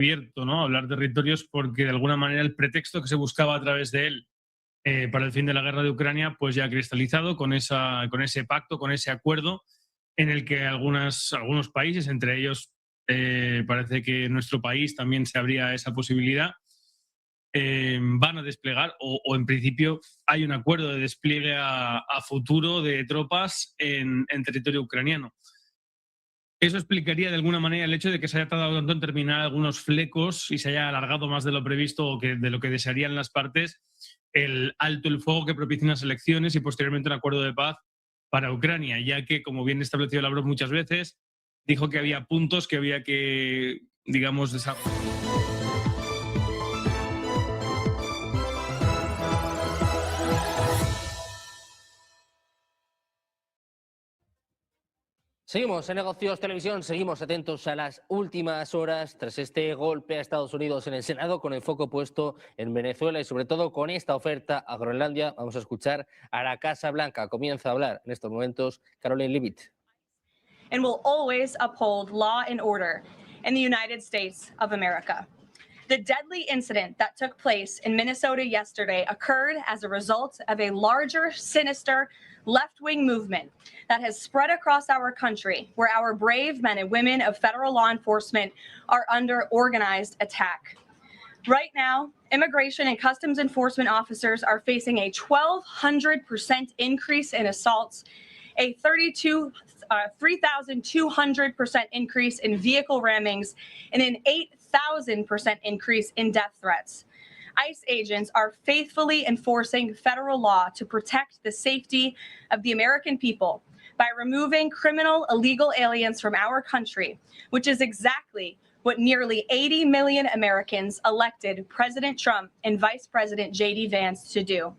abierto, ¿no?, a hablar de territorios, porque de alguna manera el pretexto que se buscaba a través de él para el fin de la guerra de Ucrania, pues ya ha cristalizado con ese pacto, con ese acuerdo en el que algunos países, entre ellos parece que nuestro país también se abría esa posibilidad, van a desplegar o en principio hay un acuerdo de despliegue a futuro de tropas en territorio ucraniano. Eso explicaría de alguna manera el hecho de que se haya tardado tanto en terminar algunos flecos y se haya alargado más de lo previsto o de lo que desearían las partes el alto el fuego que propicien las elecciones y posteriormente un acuerdo de paz para Ucrania, ya que, como bien estableció Lavrov muchas veces, dijo que había puntos que había que, digamos, desarrollar. Seguimos en Negocios Televisión, seguimos atentos a las últimas horas tras este golpe a Estados Unidos en el Senado, con el foco puesto en Venezuela y sobre todo con esta oferta a Groenlandia. Vamos a escuchar a la Casa Blanca. Comienza a hablar en estos momentos Caroline Leavitt. And will always uphold law and order in the United States of America. The deadly incident that took place in Minnesota yesterday occurred as a result of a larger, sinister, left-wing movement that has spread across our country, where our brave men and women of federal law enforcement are under organized attack. Right now, immigration and customs enforcement officers are facing a 1,200% increase in assaults, a 3,200% increase in vehicle rammings, and an 8,000% increase in death threats. ICE agents are faithfully enforcing federal law to protect the safety of the American people by removing criminal illegal aliens from our country, which is exactly what nearly 80 million Americans elected President Trump and Vice President J.D. Vance to do.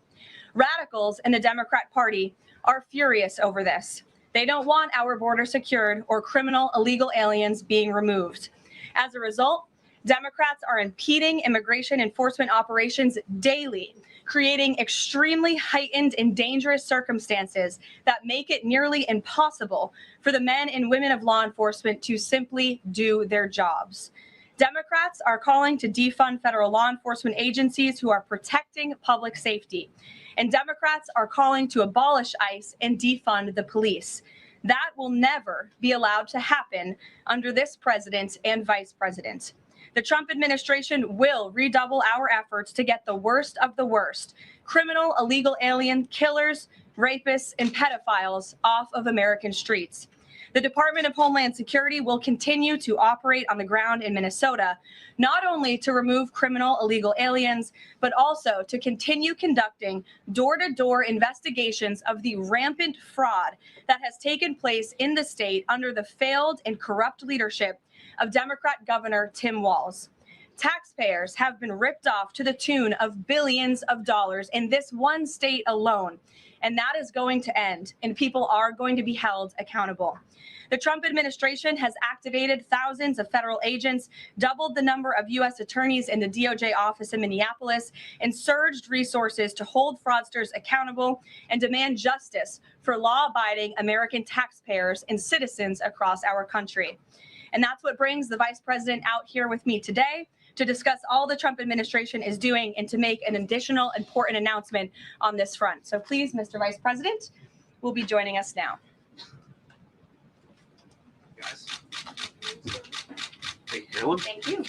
Radicals in the Democrat Party are furious over this. They don't want our border secured or criminal illegal aliens being removed. As a result, Democrats are impeding immigration enforcement operations daily, creating extremely heightened and dangerous circumstances that make it nearly impossible for the men and women of law enforcement to simply do their jobs. Democrats are calling to defund federal law enforcement agencies who are protecting public safety. And Democrats are calling to abolish ICE and defund the police. That will never be allowed to happen under this president and vice president. The Trump administration will redouble our efforts to get the worst of the worst, criminal illegal alien killers, rapists, and pedophiles off of American streets. The Department of Homeland Security will continue to operate on the ground in Minnesota, not only to remove criminal illegal aliens, but also to continue conducting door-to-door investigations of the rampant fraud that has taken place in the state under the failed and corrupt leadership of Democrat Governor Tim Walz. Taxpayers have been ripped off to the tune of billions of dollars in this one state alone, and that is going to end, and people are going to be held accountable. The Trump administration has activated thousands of federal agents, doubled the number of U.S. attorneys in the DOJ office in Minneapolis, and surged resources to hold fraudsters accountable and demand justice for law-abiding American taxpayers and citizens across our country. And that's what brings the vice president out here with me today to discuss all the Trump administration is doing and to make an additional important announcement on this front. So please, Mr. Vice President, will be joining us now. Guys. Thank you, Carolyn. Thank you.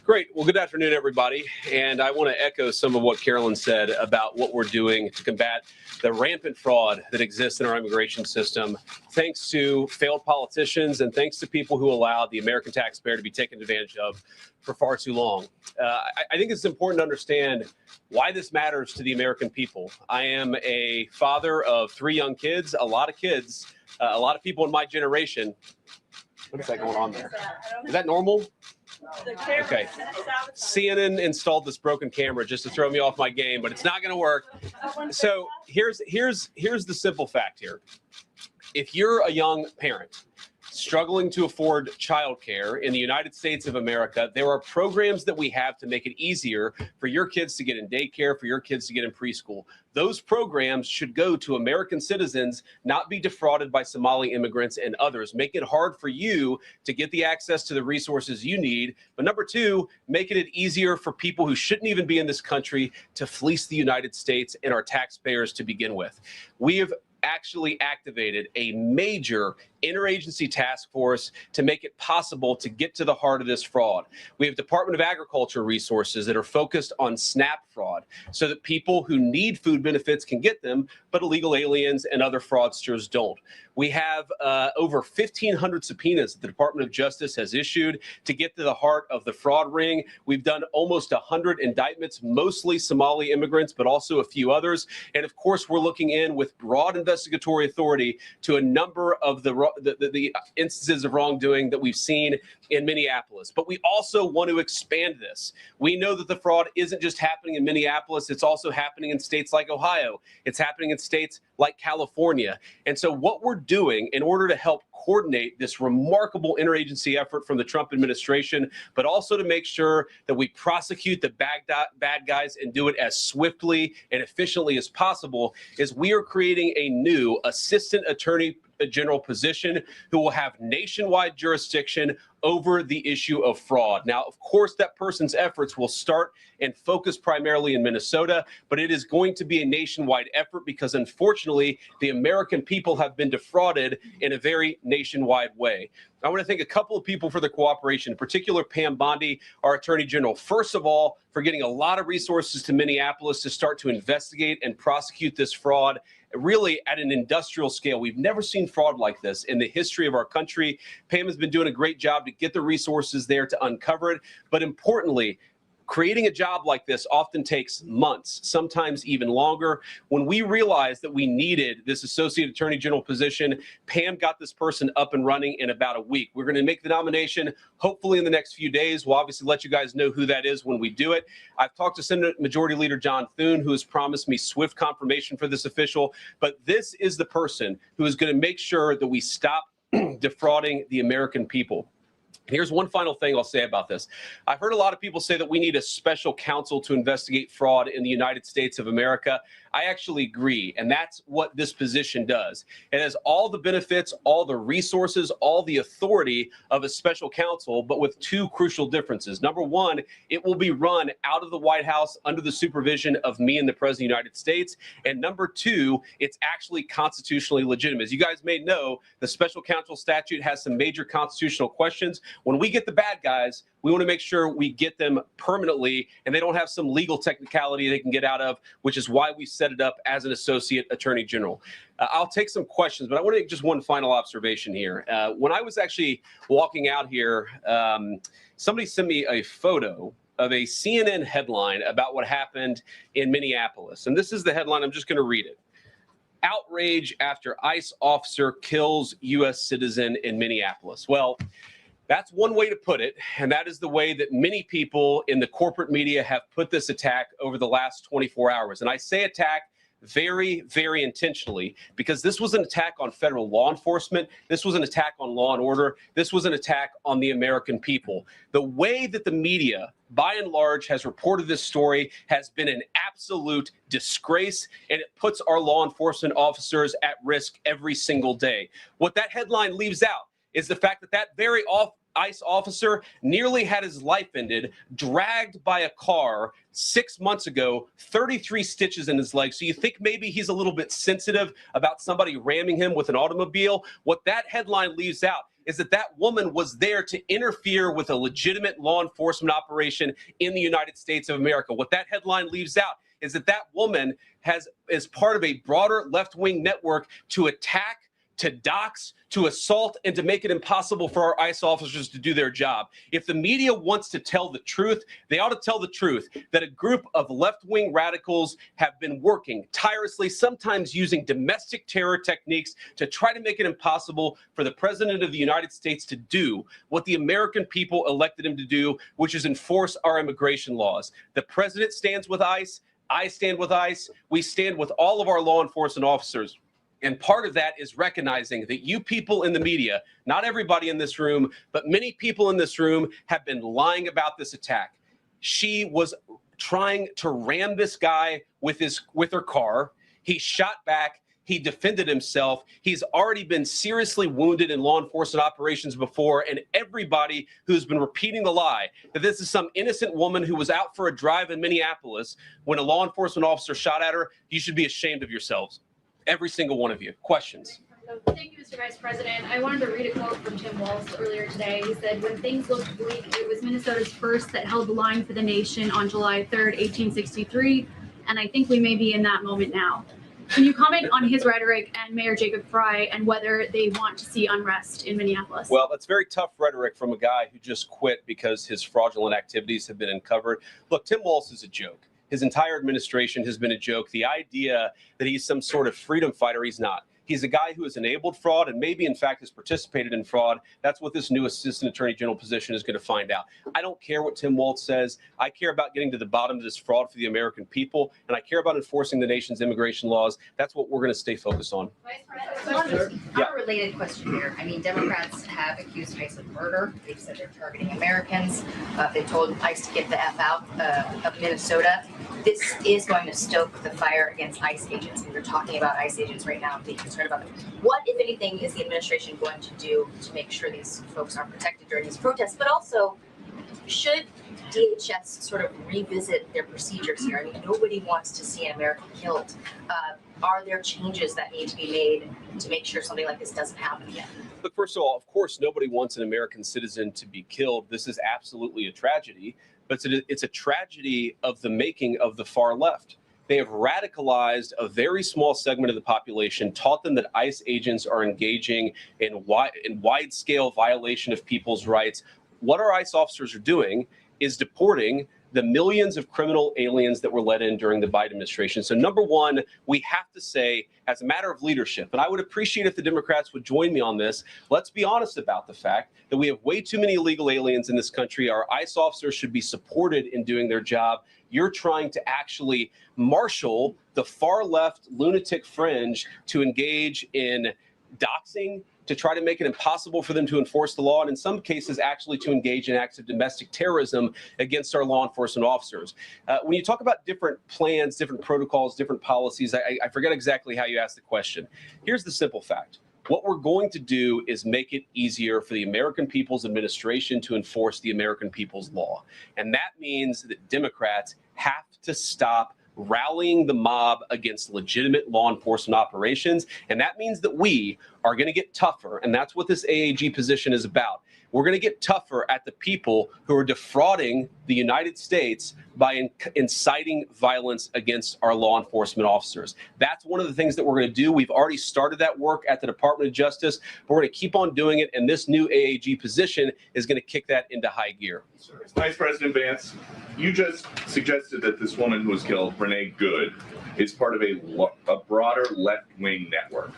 Great. Well, good afternoon, everybody. And I want to echo some of what Carolyn said about what we're doing to combat the rampant fraud that exists in our immigration system, thanks to failed politicians and thanks to people who allowed the American taxpayer to be taken advantage of for far too long. I think it's important to understand why this matters to the American people. I am a father of 3 young kids, a lot of people in my generation. What is that going on there? Is that normal? Okay. CNN installed this broken camera just to throw me off my game, but it's not going to work. So here's the simple fact here. If you're a young parent struggling to afford childcare in the United States of America, there are programs that we have to make it easier for your kids to get in daycare, for your kids to get in preschool. Those programs should go to American citizens, not be defrauded by Somali immigrants and others. Make it hard for you to get the access to the resources you need. But number two, making it easier for people who shouldn't even be in this country to fleece the United States and our taxpayers to begin with. We have actually activated a major interagency task force to make it possible to get to the heart of this fraud. We have Department of Agriculture resources that are focused on SNAP fraud so that people who need food benefits can get them, but illegal aliens and other fraudsters don't. We have over 1,500 subpoenas that the Department of Justice has issued to get to the heart of the fraud ring. We've done almost 100 indictments, mostly Somali immigrants, but also a few others. And of course, we're looking in with broad investigatory authority to a number of the instances of wrongdoing that we've seen in Minneapolis. But we also want to expand this. We know that the fraud isn't just happening in Minneapolis, it's also happening in states like Ohio. It's happening in states like California. And so what we're doing in order to help coordinate this remarkable interagency effort from the Trump administration, but also to make sure that we prosecute the bad guys and do it as swiftly and efficiently as possible, is we are creating a new assistant attorney general position who will have nationwide jurisdiction over the issue of fraud. Now, of course, that person's efforts will start and focus primarily in Minnesota, but it is going to be a nationwide effort because, unfortunately, the American people have been defrauded in a very nationwide way. I want to thank a couple of people for the cooperation, in particular Pam Bondi, our Attorney General. First of all, for getting a lot of resources to Minneapolis to start to investigate and prosecute this fraud, really at an industrial scale. We've never seen fraud like this in the history of our country. Pam has been doing a great job to get the resources there to uncover it. But importantly, creating a job like this often takes months, sometimes even longer. When we realized that we needed this Associate Attorney General position, Pam got this person up and running in about a week. We're going to make the nomination hopefully in the next few days. We'll obviously let you guys know who that is when we do it. I've talked to Senate Majority Leader John Thune, who has promised me swift confirmation for this official. But this is the person who is going to make sure that we stop defrauding the American people. Here's one final thing I'll say about this. I've heard a lot of people say that we need a special counsel to investigate fraud in the United States of America. I actually agree, and that's what this position does. It has all the benefits, all the resources, all the authority of a special counsel, but with two crucial differences. Number one, it will be run out of the White House under the supervision of me and the President of the United States. And number two, it's actually constitutionally legitimate. As you guys may know, the special counsel statute has some major constitutional questions. When we get the bad guys, we want to make sure we get them permanently and they don't have some legal technicality they can get out of, which is why we set it up as an Associate Attorney General. I'll take some questions, but I want to make just one final observation here. When I was actually walking out here, somebody sent me a photo of a CNN headline about what happened in Minneapolis. And this is the headline. I'm just going to read it. Outrage after ICE officer kills U.S. citizen in Minneapolis. Well, that's one way to put it, and that is the way that many people in the corporate media have put this attack over the last 24 hours. And I say attack very, very intentionally because this was an attack on federal law enforcement. This was an attack on law and order. This was an attack on the American people. The way that the media, by and large, has reported this story has been an absolute disgrace, and it puts our law enforcement officers at risk every single day. What that headline leaves out is the fact that that very ICE officer nearly had his life ended, dragged by a car 6 months ago, 33 stitches in his leg. So you think maybe he's a little bit sensitive about somebody ramming him with an automobile? What that headline leaves out is that that woman was there to interfere with a legitimate law enforcement operation in the United States of America. What that headline leaves out is that that woman is part of a broader left-wing network to attack, to dox, to assault, and to make it impossible for our ICE officers to do their job. If the media wants to tell the truth, they ought to tell the truth that a group of left-wing radicals have been working tirelessly, sometimes using domestic terror techniques to try to make it impossible for the President of the United States to do what the American people elected him to do, which is enforce our immigration laws. The President stands with ICE. I stand with ICE. We stand with all of our law enforcement officers. And part of that is recognizing that you people in the media, not everybody in this room, but many people in this room have been lying about this attack. She was trying to ram this guy with her car. He shot back. He defended himself. He's already been seriously wounded in law enforcement operations before. And everybody who's been repeating the lie that this is some innocent woman who was out for a drive in Minneapolis when a law enforcement officer shot at her, you should be ashamed of yourselves. Every single one of you. Questions? Thank you, Mr. Vice President. I wanted to read a quote from Tim Walz earlier today. He said, when things looked bleak, it was Minnesota's first that held the line for the nation on July 3rd, 1863. And I think we may be in that moment now. Can you comment on his rhetoric and Mayor Jacob Frey and whether they want to see unrest in Minneapolis? Well, that's very tough rhetoric from a guy who just quit because his fraudulent activities have been uncovered. Look, Tim Walz is a joke. His entire administration has been a joke. The idea that he's some sort of freedom fighter, he's not. He's a guy who has enabled fraud and maybe, in fact, has participated in fraud. That's what this new assistant attorney general position is going to find out. I don't care what Tim Walz says. I care about getting to the bottom of this fraud for the American people, and I care about enforcing the nation's immigration laws. That's what we're going to stay focused on. Vice President, a related question here. I mean, Democrats have accused ICE of murder. They've said they're targeting Americans. They've told ICE to get the F out of Minnesota. This is going to stoke the fire against ICE agents. And we're talking about ICE agents right now, being concerned about them. What, if anything, is the administration going to do to make sure these folks are protected during these protests? But also, should DHS sort of revisit their procedures here? I mean, nobody wants to see an American killed. Are there changes that need to be made to make sure something like this doesn't happen again? Look, first of all, of course, nobody wants an American citizen to be killed. This is absolutely a tragedy, but it's a tragedy of the making of the far left. They have radicalized a very small segment of the population, taught them that ICE agents are engaging in wide-scale violation of people's rights. What our ICE officers are doing is deporting the millions of criminal aliens that were let in during the Biden administration. So number one, we have to say, as a matter of leadership, and I would appreciate if the Democrats would join me on this, let's be honest about the fact that we have way too many illegal aliens in this country. Our ICE officers should be supported in doing their job. You're trying to actually marshal the far left lunatic fringe to engage in doxing, to try to make it impossible for them to enforce the law, and in some cases actually to engage in acts of domestic terrorism against our law enforcement officers. When you talk about different plans, different protocols, different policies, I forget exactly how you asked the question. Here's the simple fact. What we're going to do is make it easier for the American people's administration to enforce the American people's law. And that means that Democrats have to stop rallying the mob against legitimate law enforcement operations. And that means that we are going to get tougher. And that's what this AAG position is about. We're going to get tougher at the people who are defrauding the United States by inciting violence against our law enforcement officers. That's one of the things that we're going to do. We've already started that work at the Department of Justice, but we're going to keep on doing it. And this new AAG position is going to kick that into high gear. Vice President Vance, you just suggested that this woman who was killed, Renee Good, is part of a broader left-wing network.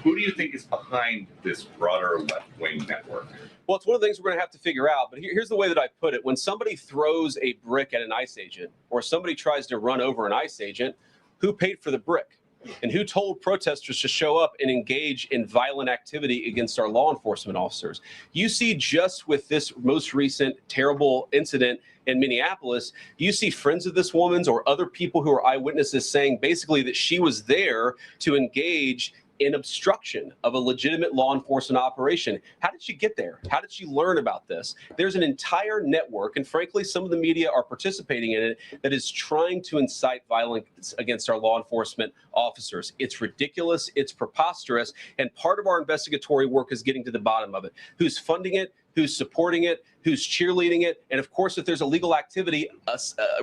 Who do you think is behind this broader left-wing network? Well, it's one of the things we're going to have to figure out. But here's the way that I put it. When somebody throws a brick at an ICE agent or somebody tries to run over an ICE agent, who paid for the brick? And who told protesters to show up and engage in violent activity against our law enforcement officers? You see, just with this most recent terrible incident in Minneapolis, you see friends of this woman's or other people who are eyewitnesses saying basically that she was there to engage in obstruction of a legitimate law enforcement operation. How did she get there? How did she learn about this? There's an entire network, and frankly, some of the media are participating in it, that is trying to incite violence against our law enforcement officers. It's ridiculous, it's preposterous, and part of our investigatory work is getting to the bottom of it. Who's funding it? Who's supporting it? Who's cheerleading it? And of course, if there's illegal activity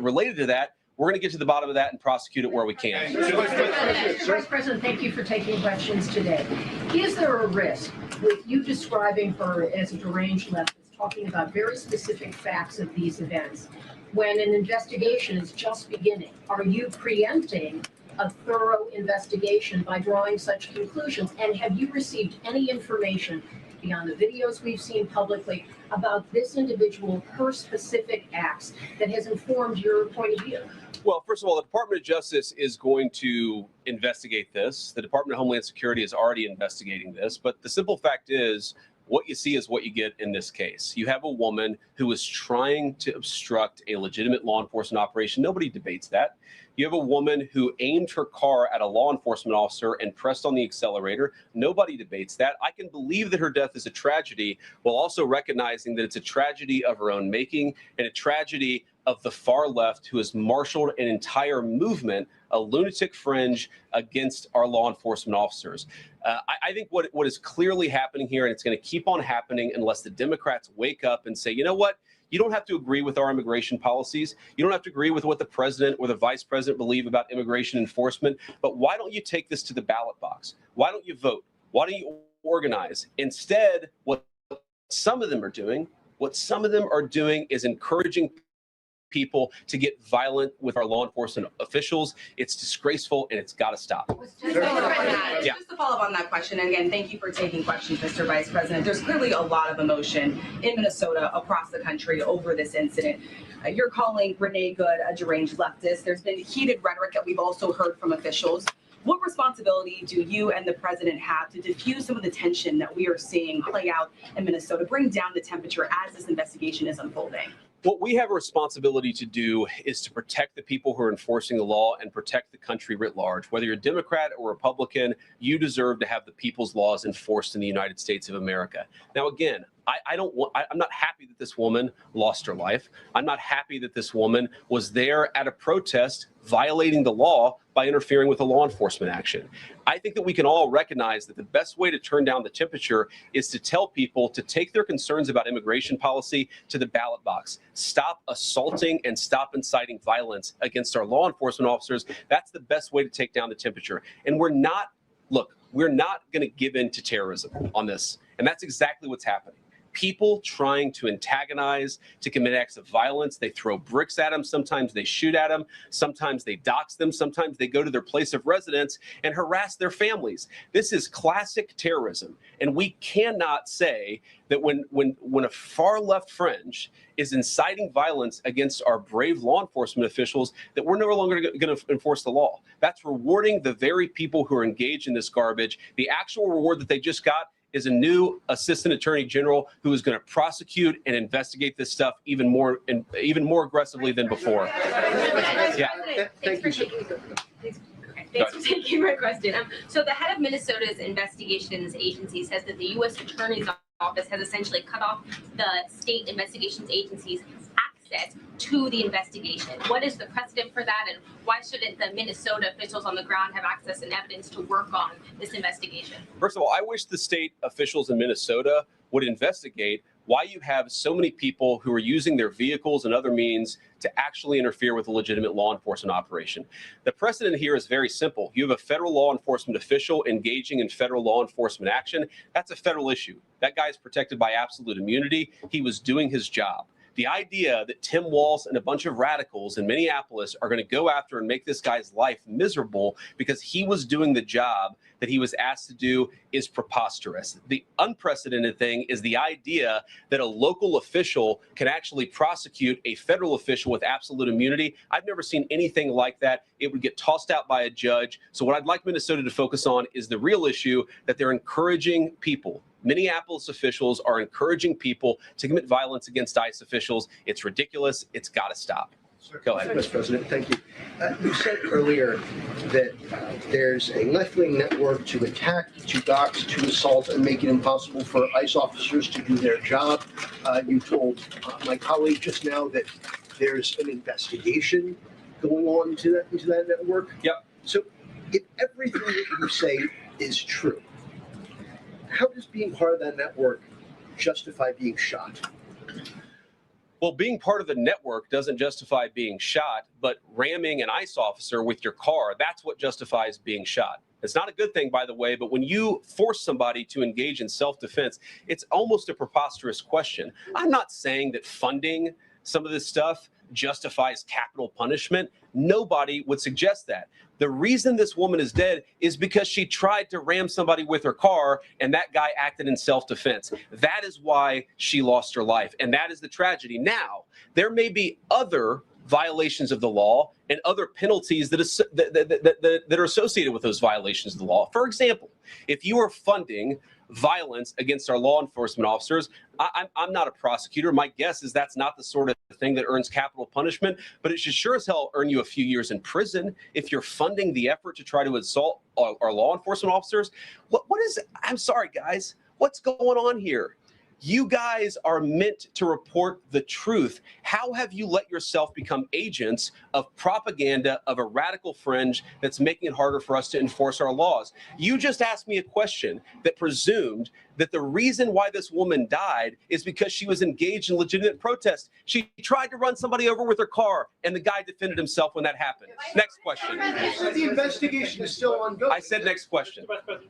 related to that, we're going to get to the bottom of that and prosecute it where we can. Vice President, thank you for taking questions today. Is there a risk with you describing her as a deranged leftist, talking about very specific facts of these events, when an investigation is just beginning? Are you preempting a thorough investigation by drawing such conclusions? And have you received any information beyond the videos we've seen publicly about this individual, her specific acts, that has informed your point of view? Well, first of all, the Department of Justice is going to investigate this. The Department of Homeland Security is already investigating this. But the simple fact is, what you see is what you get in this case. You have a woman who is trying to obstruct a legitimate law enforcement operation. Nobody debates that. You have a woman who aimed her car at a law enforcement officer and pressed on the accelerator. Nobody debates that. I can believe that her death is a tragedy, while also recognizing that it's a tragedy of her own making and a tragedy of the far left who has marshaled an entire movement, a lunatic fringe against our law enforcement officers. I think what is clearly happening here, and it's going to keep on happening unless the Democrats wake up and say, you know what? You don't have to agree with our immigration policies. You don't have to agree with what the president or the vice president believe about immigration enforcement. But why don't you take this to the ballot box? Why don't you vote? Why don't you organize? Instead, what some of them are doing is encouraging people to get violent with our law enforcement officials. It's disgraceful and it's got to stop. Just to follow up on that question, and again, thank you for taking questions, Mr. Vice President. There's clearly a lot of emotion in Minnesota, across the country, over this incident. You're calling Renee Good a deranged leftist. There's been heated rhetoric that we've also heard from officials. What responsibility do you and the president have to diffuse some of the tension that we are seeing play out in Minnesota, bring down the temperature as this investigation is unfolding? What we have a responsibility to do is to protect the people who are enforcing the law and protect the country writ large. Whether you're Democrat or Republican, you deserve to have the people's laws enforced in the United States of America. Now, again, I'm not happy that this woman lost her life. I'm not happy that this woman was there at a protest violating the law by interfering with a law enforcement action. I think that we can all recognize that the best way to turn down the temperature is to tell people to take their concerns about immigration policy to the ballot box. Stop assaulting and stop inciting violence against our law enforcement officers. That's the best way to take down the temperature. And we're not going to give in to terrorism on this. And that's exactly what's happening. People trying to antagonize, to commit acts of violence. They throw bricks at them. Sometimes they shoot at them. Sometimes they dox them. Sometimes they go to their place of residence and harass their families. This is classic terrorism. And we cannot say that when a far left fringe is inciting violence against our brave law enforcement officials, that we're no longer going to enforce the law. That's rewarding the very people who are engaged in this garbage. The actual reward that they just got is a new assistant attorney general who is going to prosecute and investigate this stuff even more aggressively than before. Yeah. Thanks for taking my question. So the head of Minnesota's investigations agency says that the U.S. Attorney's Office has essentially cut off the state investigations agency's access to the investigation. What is the precedent for that, and why shouldn't the Minnesota officials on the ground have access and evidence to work on this investigation? First of all, I wish the state officials in Minnesota would investigate why you have so many people who are using their vehicles and other means to actually interfere with a legitimate law enforcement operation. The precedent here is very simple. You have a federal law enforcement official engaging in federal law enforcement action. That's a federal issue. That guy is protected by absolute immunity. He was doing his job. The idea that Tim Walz and a bunch of radicals in Minneapolis are going to go after and make this guy's life miserable because he was doing the job that he was asked to do is preposterous. The unprecedented thing is the idea that a local official can actually prosecute a federal official with absolute immunity. I've never seen anything like that. It would get tossed out by a judge. So what I'd like Minnesota to focus on is the real issue that they're encouraging people. Minneapolis officials are encouraging people to commit violence against ICE officials. It's ridiculous. It's got to stop. Go ahead. Mr. President, thank you. You said earlier that there's a left-wing network to attack, to dox, to assault, and make it impossible for ICE officers to do their job. You told my colleague just now that there's an investigation going on into that network. Yep. So if everything that you say is true, how does being part of that network justify being shot? Well, being part of the network doesn't justify being shot, but ramming an ICE officer with your car, that's what justifies being shot. It's not a good thing, by the way, but when you force somebody to engage in self-defense, it's almost a preposterous question. I'm not saying that funding some of this stuff justifies capital punishment. Nobody would suggest that. The reason this woman is dead is because she tried to ram somebody with her car and that guy acted in self-defense. That is why she lost her life. And that is the tragedy. Now, there may be other violations of the law and other penalties that are associated with those violations of the law. For example, if you are funding violence against our law enforcement officers, I'm not a prosecutor. My guess is that's not the sort of thing that earns capital punishment, but it should sure as hell earn you a few years in prison if you're funding the effort to try to assault our law enforcement officers. What is, I'm sorry, guys, what's going on here? You guys are meant to report the truth. How have you let yourself become agents of propaganda of a radical fringe that's making it harder for us to enforce our laws? You just asked me a question that presumed that the reason why this woman died is because she was engaged in legitimate protest. She tried to run somebody over with her car, and the guy defended himself when that happened. Next question. So the investigation is still ongoing. I said next question.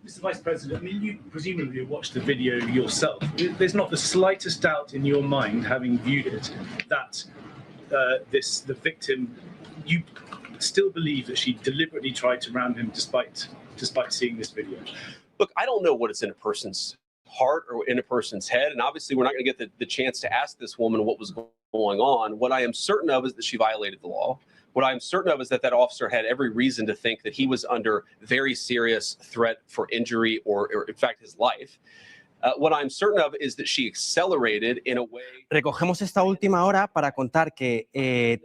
Mr. Vice President, I mean, you presumably watched the video yourself. There's not the slightest doubt in your mind, having viewed it, that the victim, you still believe that she deliberately tried to ram him despite seeing this video? Look, I don't know what is in a person's heart or in a person's head, and obviously we're not going to get the chance to ask this woman what was going on. What I am certain of is that she violated the law. What I'm certain of is that officer had every reason to think that he was under very serious threat for injury or in fact, his life. What I'm certain of is that she accelerated in a way. Recogemos esta última hora para contar que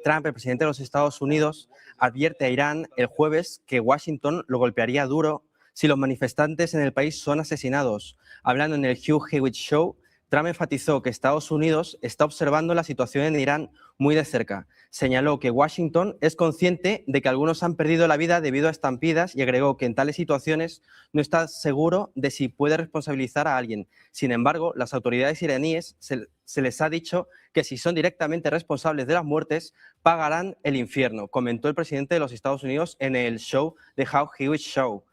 Trump, el presidente de los Estados Unidos, advierte a Irán el jueves que Washington lo golpearía duro si los manifestantes en el país son asesinados. Hablando en el Eeuu Desata Show, Trump enfatizó que Estados Unidos está observando la situación en Irán muy de cerca. Señaló que Washington es consciente de que algunos han perdido la vida debido a estampidas y agregó que en tales situaciones no está seguro de si puede responsabilizar a alguien. Sin embargo, las autoridades iraníes se les ha dicho que si son directamente responsables de las muertes, pagarán el infierno, comentó el presidente de los Estados Unidos en el show de Eeuu Desata Show.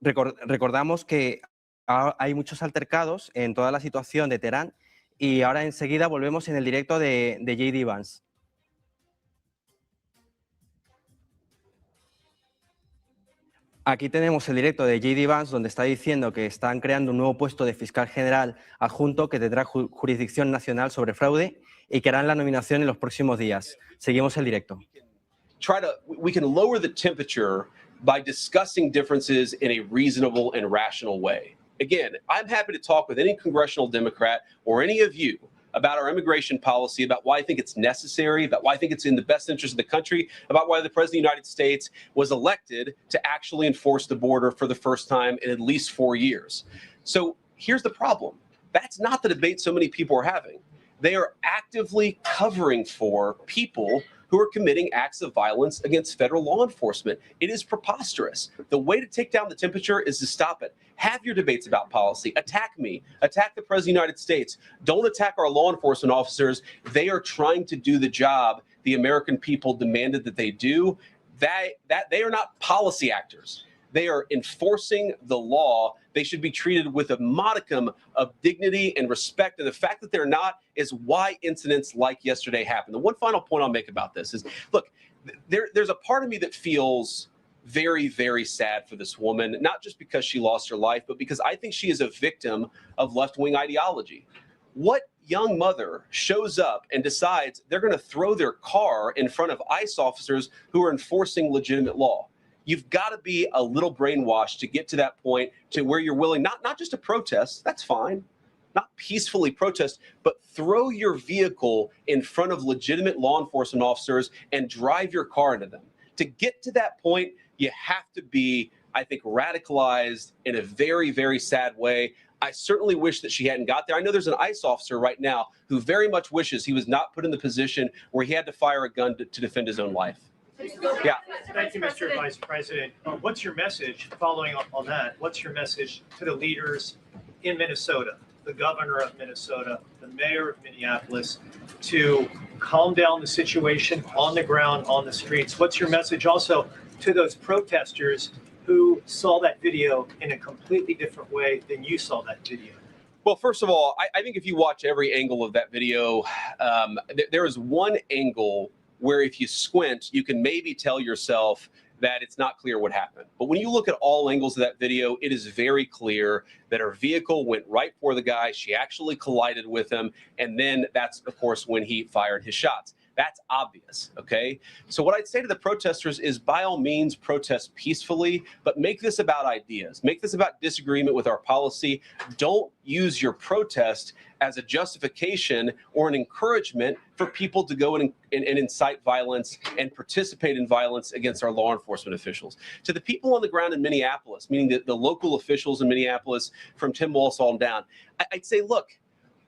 Recordamos que hay muchos altercados en toda la situación de Teherán y ahora enseguida volvemos en el directo de J.D. Vance. Aquí tenemos el directo de J.D. Vance donde está diciendo que están creando un nuevo puesto de fiscal general adjunto que tendrá jurisdicción nacional sobre fraude y que harán la nominación en los próximos días. Seguimos el directo. We can lower the temperature by discussing differences in a reasonable and rational way. Again, I'm happy to talk with any congressional Democrat or any of you about our immigration policy, about why I think it's necessary, about why I think it's in the best interest of the country, about why the President of the United States was elected to actually enforce the border for the first time in at least 4 years. So here's the problem. That's not the debate so many people are having. They are actively covering for people who are committing acts of violence against federal law enforcement. It is preposterous. The way to take down the temperature is to stop it. Have your debates about policy. Attack me. Attack the President of the United States. Don't attack our law enforcement officers. They are trying to do the job the American people demanded that they do. They are not policy actors. They are enforcing the law. They should be treated with a modicum of dignity and respect. And the fact that they're not is why incidents like yesterday happened. The one final point I'll make about this is, look, there's a part of me that feels very, very sad for this woman, not just because she lost her life, but because I think she is a victim of left-wing ideology. What young mother shows up and decides they're going to throw their car in front of ICE officers who are enforcing legitimate law? You've got to be a little brainwashed to get to that point to where you're willing not just to protest, that's fine, not peacefully protest, but throw your vehicle in front of legitimate law enforcement officers and drive your car into them. To get to that point, you have to be, I think, radicalized in a very, very sad way. I certainly wish that she hadn't got there. I know there's an ICE officer right now who very much wishes he was not put in the position where he had to fire a gun to defend his own life. Yeah. Thank you, Mr. Vice President. What's your message, following up on that, what's your message to the leaders in Minnesota, the governor of Minnesota, the mayor of Minneapolis, to calm down the situation on the ground, on the streets? What's your message also to those protesters who saw that video in a completely different way than you saw that video? Well, first of all, I think if you watch every angle of that video, there is one angle where if you squint, you can maybe tell yourself that it's not clear what happened. But when you look at all angles of that video, it is very clear that her vehicle went right for the guy. She actually collided with him. And then that's, of course, when he fired his shots. That's obvious, okay? So what I'd say to the protesters is, by all means, protest peacefully, but make this about ideas. Make this about disagreement with our policy. Don't use your protest as a justification or an encouragement for people to go and incite violence and participate in violence against our law enforcement officials. To the people on the ground in Minneapolis, meaning the local officials in Minneapolis from Tim Walz on down, I'd say, look,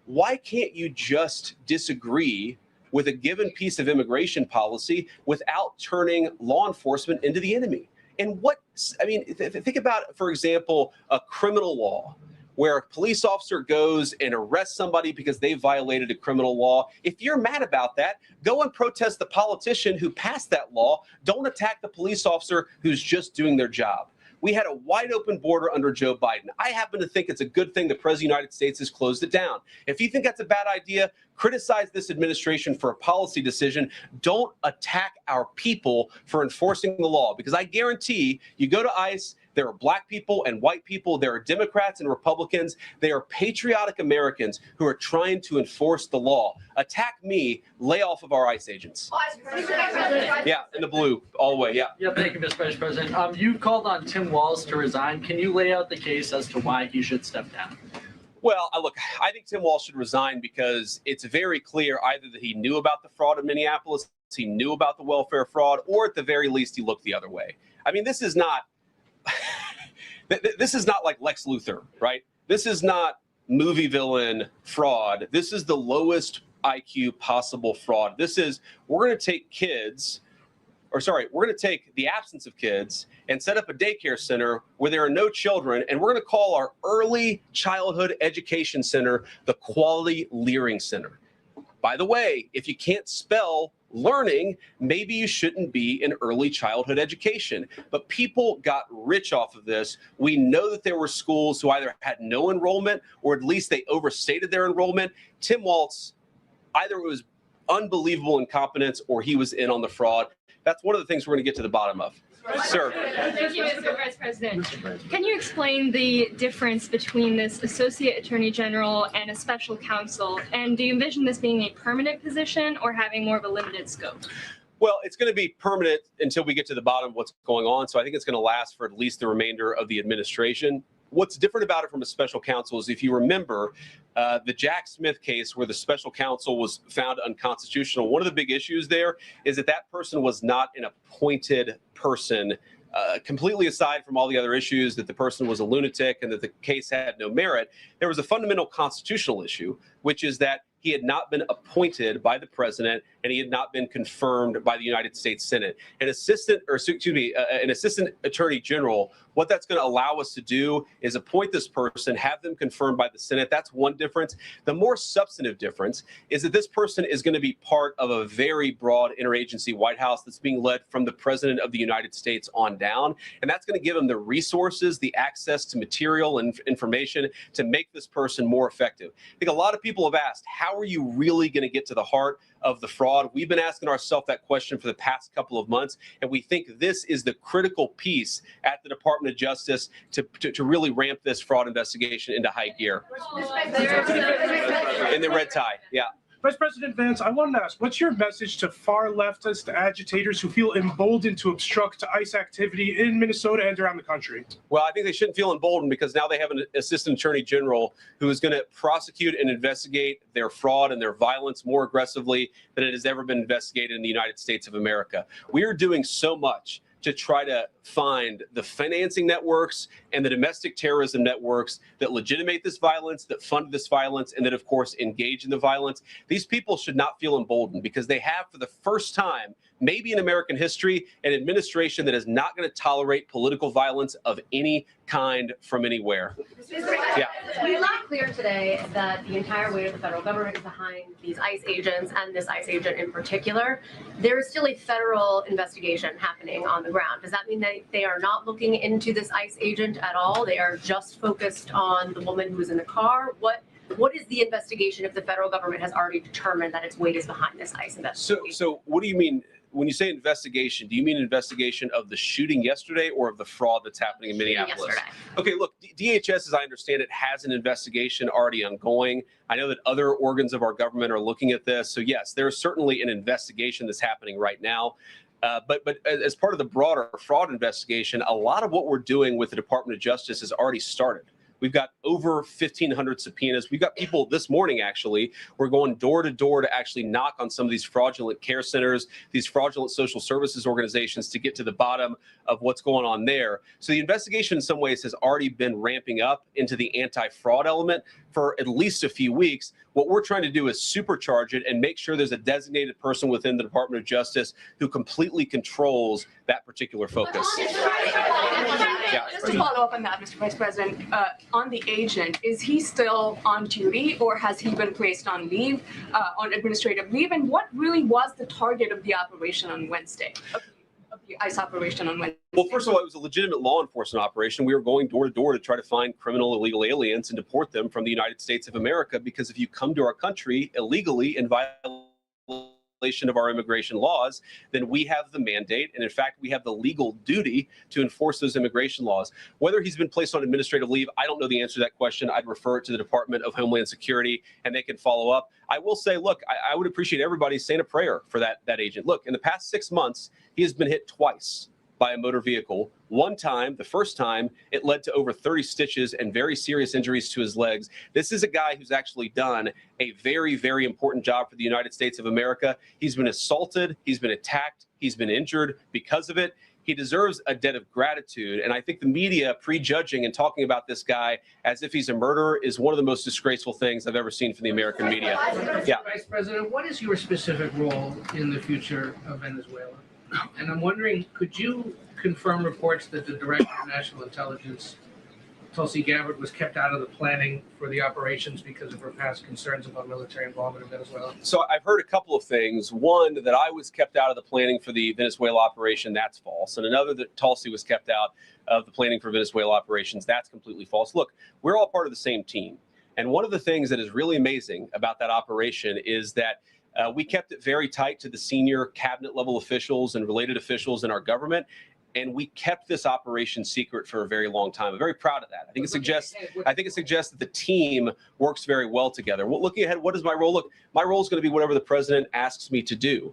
why can't you just disagree with a given piece of immigration policy without turning law enforcement into the enemy? And think about, for example, a criminal law where a police officer goes and arrests somebody because they violated a criminal law. If you're mad about that, go and protest the politician who passed that law. Don't attack the police officer who's just doing their job. We had a wide open border under Joe Biden. I happen to think it's a good thing the President of the United States has closed it down. If you think that's a bad idea, criticize this administration for a policy decision. Don't attack our people for enforcing the law, because I guarantee you go to ICE, there are black people and white people, there are Democrats and Republicans, they are patriotic Americans who are trying to enforce the law. Attack me, lay off of our ICE agents. Yeah, in the blue, all the way, yeah. Yeah, thank you, Mr. Vice President. You called on Tim Walz to resign. Can you lay out the case as to why he should step down? Well, look, I think Tim Walz should resign because it's very clear either that he knew about the fraud in Minneapolis, he knew about the welfare fraud, or at the very least he looked the other way. I mean, this is not like Lex Luthor, right? This is not movie villain fraud. This is the lowest IQ possible fraud. This is, we're going to take the absence of kids and set up a daycare center where there are no children, and we're going to call our early childhood education center the Quality Learning Center. By the way, if you can't spell learning, maybe you shouldn't be in early childhood education. But people got rich off of this. We know that there were schools who either had no enrollment or at least they overstated their enrollment. Tim Walz, either it was unbelievable incompetence or he was in on the fraud. That's one of the things we're going to get to the bottom of. Sir. Thank you, Mr. Vice President. Can you explain the difference between this Associate Attorney General and a special counsel? And do you envision this being a permanent position or having more of a limited scope? Well, it's going to be permanent until we get to the bottom of what's going on. So I think it's going to last for at least the remainder of the administration. What's different about it from a special counsel is, if you remember, the Jack Smith case where the special counsel was found unconstitutional, one of the big issues there is that that person was not an appointed person, completely aside from all the other issues that the person was a lunatic and that the case had no merit. There was a fundamental constitutional issue, which is that he had not been appointed by the president and he had not been confirmed by the United States Senate. An assistant attorney general, what that's going to allow us to do is appoint this person, have them confirmed by the Senate. That's one difference. The more substantive difference is that this person is going to be part of a very broad interagency White House that's being led from the president of the United States on down. And that's going to give him the resources, the access to material and information to make this person more effective. I think a lot of people have asked, how are you really going to get to the heart of the fraud? We've been asking ourselves that question for the past couple of months, and we think this is the critical piece at the Department of Justice to really ramp this fraud investigation into high gear. In the red tie, yeah. Vice President Vance, I wanted to ask, what's your message to far leftist agitators who feel emboldened to obstruct ICE activity in Minnesota and around the country? Well, I think they shouldn't feel emboldened because now they have an assistant attorney general who is going to prosecute and investigate their fraud and their violence more aggressively than it has ever been investigated in the United States of America. We are doing so much to try to find the financing networks and the domestic terrorism networks that legitimate this violence, that fund this violence, and that, of course, engage in the violence. These people should not feel emboldened because they have, for the first time, maybe in American history, an administration that is not going to tolerate political violence of any kind from anywhere. Yeah. It's not clear today that the entire weight of the federal government is behind these ICE agents and this ICE agent in particular. There is still a federal investigation happening on the ground. Does that mean that they are not looking into this ICE agent at all? They are just focused on the woman who was in the car? What is the investigation if the federal government has already determined that its weight is behind this ICE investigation? So what do you mean when you say investigation, do you mean investigation of the shooting yesterday or of the fraud that's happening in Minneapolis? Yesterday. Okay, look, DHS, as I understand it, has an investigation already ongoing. I know that other organs of our government are looking at this. So yes, there's certainly an investigation that's happening right now. But as part of the broader fraud investigation, a lot of what we're doing with the Department of Justice has already started. We've got over 1,500 subpoenas. We've got people this morning, actually, we're going door to door to actually knock on some of these fraudulent care centers, these fraudulent social services organizations to get to the bottom of what's going on there. So the investigation in some ways has already been ramping up into the anti-fraud element for at least a few weeks. What we're trying to do is supercharge it and make sure there's a designated person within the Department of Justice who completely controls that particular focus. Just to follow up on that, Mr. Vice President, on the agent, is he still on duty or has he been placed on leave, on administrative leave? And what really was the target of the operation on Wednesday, of the ICE operation on Wednesday? Well, first of all, it was a legitimate law enforcement operation. We were going door to door to try to find criminal illegal aliens and deport them from the United States of America, because if you come to our country illegally in violation of our immigration laws, then we have the mandate, and in fact, we have the legal duty to enforce those immigration laws. Whether he's been placed on administrative leave, I don't know the answer to that question. I'd refer it to the Department of Homeland Security, and they can follow up. I will say, look, I would appreciate everybody saying a prayer for that agent. Look, in the past 6 months, he has been hit twice by a motor vehicle. One time, the first time, it led to over 30 stitches and very serious injuries to his legs. This is a guy who's actually done a very, very important job for the United States of America. He's been assaulted, he's been attacked, he's been injured because of it. He deserves a debt of gratitude. And I think the media prejudging and talking about this guy as if he's a murderer is one of the most disgraceful things I've ever seen from the American media. Yeah. Vice President, what is your specific role in the future of Venezuela? And I'm wondering, could you confirm reports that the Director of National Intelligence, Tulsi Gabbard, was kept out of the planning for the operations because of her past concerns about military involvement in Venezuela? So I've heard a couple of things. One, that I was kept out of the planning for the Venezuela operation. That's false. And another, that Tulsi was kept out of the planning for Venezuela operations. That's completely false. Look, we're all part of the same team. And one of the things that is really amazing about that operation is that we kept it very tight to the senior cabinet level officials and related officials in our government. And we kept this operation secret for a very long time. I'm very proud of that. I think it suggests that the team works very well together. Well, looking ahead, what is my role? Look, my role is going to be whatever the president asks me to do.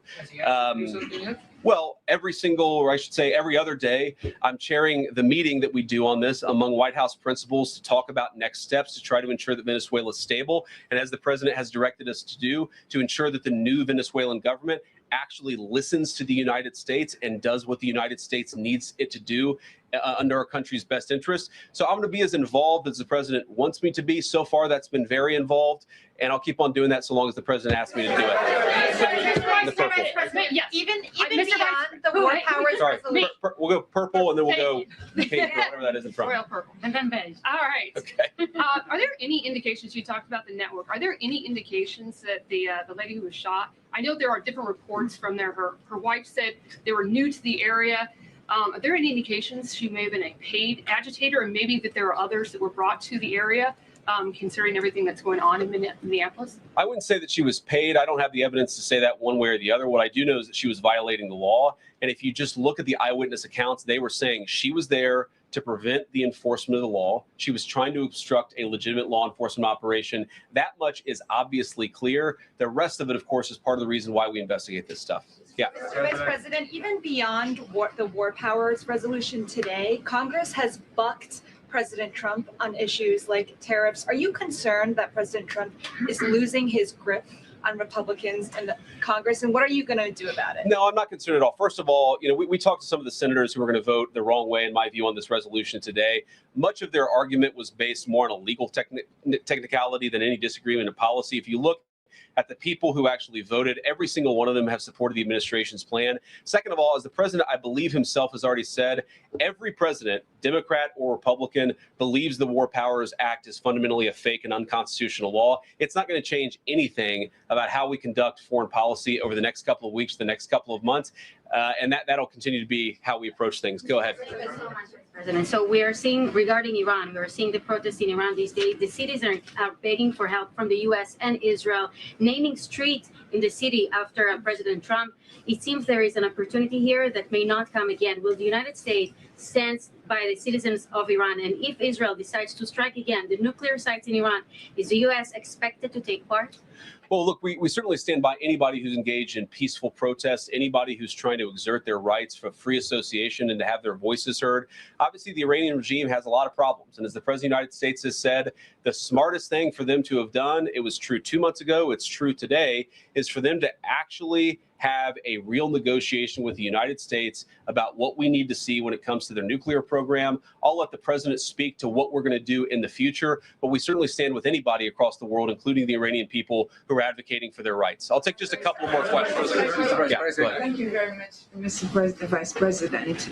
Well, every single, or I should say every other day, I'm chairing the meeting that we do on this among White House principals to talk about next steps to try to ensure that Venezuela is stable. And as the president has directed us to do, to ensure that the new Venezuelan government actually listens to the United States and does what the United States needs it to do under our country's best interest. So I'm going to be as involved as the president wants me to be. So far, that's been very involved, and I'll keep on doing that so long as the president asks me to do it. Yes. Even beyond the war powers resolution. We'll go purple, and then we'll go pink, or whatever that is in front. Royal purple, and then beige. All right. Okay. Are there any indications, you talked about the network, are there any indications that the lady who was shot, I know there are different reports from there, her wife said they were new to the area. Are there any indications she may have been a paid agitator, and maybe that there are others that were brought to the area, considering everything that's going on in Minneapolis? I wouldn't say that she was paid. I don't have the evidence to say that one way or the other. What I do know is that she was violating the law. And if you just look at the eyewitness accounts, they were saying she was there to prevent the enforcement of the law. She was trying to obstruct a legitimate law enforcement operation. That much is obviously clear. The rest of it, of course, is part of the reason why we investigate this stuff. Yeah. Mr. Vice President, even beyond the war powers resolution today, Congress has bucked President Trump on issues like tariffs. Are you concerned that President Trump is losing his grip on Republicans in the Congress, and what are you going to do about it? No, I'm not concerned at all. First of all, we talked to some of the senators who are going to vote the wrong way, in my view, on this resolution today. Much of their argument was based more on a legal technicality than any disagreement in policy. If you look at the people who actually voted, every single one of them have supported the administration's plan. Second of all, as the president, I believe himself, has already said, every president, Democrat or Republican, believes the War Powers Act is fundamentally a fake and unconstitutional law. It's not going to change anything about how we conduct foreign policy over the next couple of weeks, the next couple of months, and that'll continue to be how we approach things. Go ahead. Thank you so much. President. So we are seeing, regarding Iran, we are seeing the protests in Iran these days. The citizens are begging for help from the U.S. and Israel, naming streets in the city after President Trump. It seems there is an opportunity here that may not come again. Will the United States stand by the citizens of Iran? And if Israel decides to strike again the nuclear sites in Iran, is the U.S. expected to take part? Well, look, we certainly stand by anybody who's engaged in peaceful protests, anybody who's trying to exert their rights for free association and to have their voices heard. Obviously, the Iranian regime has a lot of problems. And as the President of the United States has said, the smartest thing for them to have done, it was true 2 months ago, it's true today, is for them to actually have a real negotiation with the United States about what we need to see when it comes to their nuclear program. I'll let the president speak to what we're going to do in the future, but we certainly stand with anybody across the world, including the Iranian people who are advocating for their rights. I'll take just a couple more questions. Thank you very much, Mr. Vice President.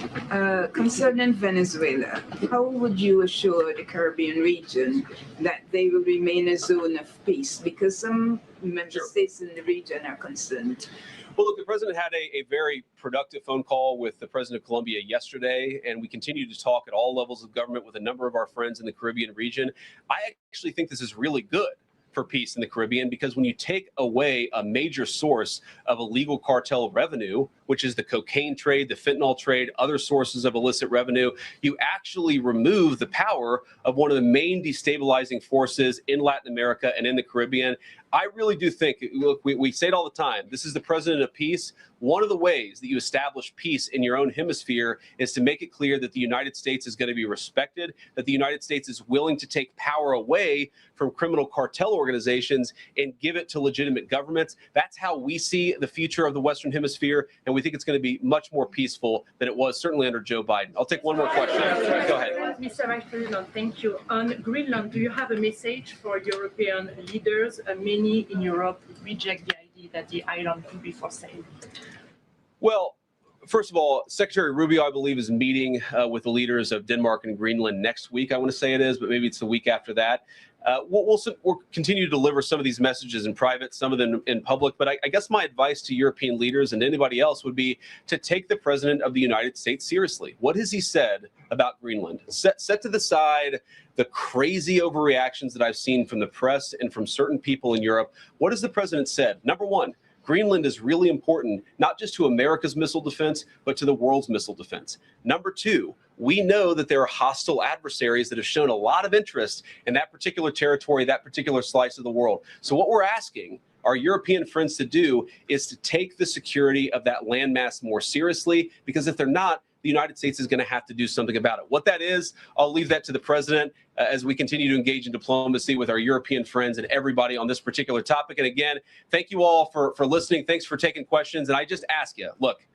Concerning Venezuela, how would you assure the Caribbean region that they will remain a zone of peace? Because some member states in the region are concerned. Well, look, the president had a very productive phone call with the president of Colombia yesterday, and we continue to talk at all levels of government with a number of our friends in the Caribbean region. I actually think this is really good for peace in the Caribbean, because when you take away a major source of illegal cartel revenue, which is the cocaine trade, the fentanyl trade, other sources of illicit revenue, you actually remove the power of one of the main destabilizing forces in Latin America and in the Caribbean. I really do think, look, we say it all the time, this is the president of peace. One of the ways that you establish peace in your own hemisphere is to make it clear that the United States is going to be respected, that the United States is willing to take power away from criminal cartel organizations and give it to legitimate governments. That's how we see the future of the Western Hemisphere, and we think it's going to be much more peaceful than it was certainly under Joe Biden. I'll take one more question. Go ahead. Mr. Vice President, thank you. On Greenland, do you have a message for European leaders? Many in Europe reject the idea that the island could be for sale. Well, first of all, Secretary Rubio, I believe, is meeting with the leaders of Denmark and Greenland next week. I want to say it is, but maybe it's the week after that. We'll continue to deliver some of these messages in private, some of them in public. But I guess my advice to European leaders and anybody else would be to take the president of the United States seriously. What has he said about Greenland? Set to the side the crazy overreactions that I've seen from the press and from certain people in Europe. What has the president said? Number one, Greenland is really important, not just to America's missile defense, but to the world's missile defense. Number two, we know that there are hostile adversaries that have shown a lot of interest in that particular territory, that particular slice of the world. So what we're asking our European friends to do is to take the security of that landmass more seriously, because if they're not, the United States is going to have to do something about it. What that is, I'll leave that to the president as we continue to engage in diplomacy with our European friends and everybody on this particular topic. And again, thank you all for listening. Thanks for taking questions. And I just ask you, look,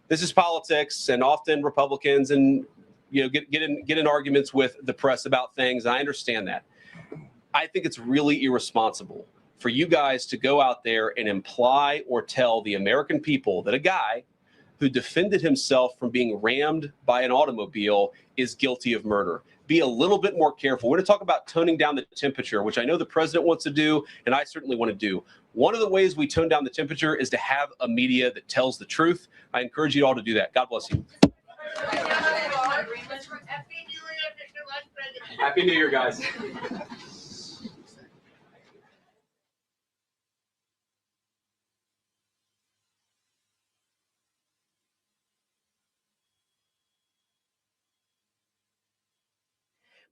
this is politics, and often Republicans and get in arguments with the press about things. I understand that. I think it's really irresponsible for you guys to go out there and imply or tell the American people that a guy who defended himself from being rammed by an automobile is guilty of murder. Be a little bit more careful. We're going to talk about toning down the temperature, which I know the president wants to do, and I certainly want to do. One of the ways we tone down the temperature is to have a media that tells the truth. I encourage you all to do that. God bless you. Happy New Year, guys.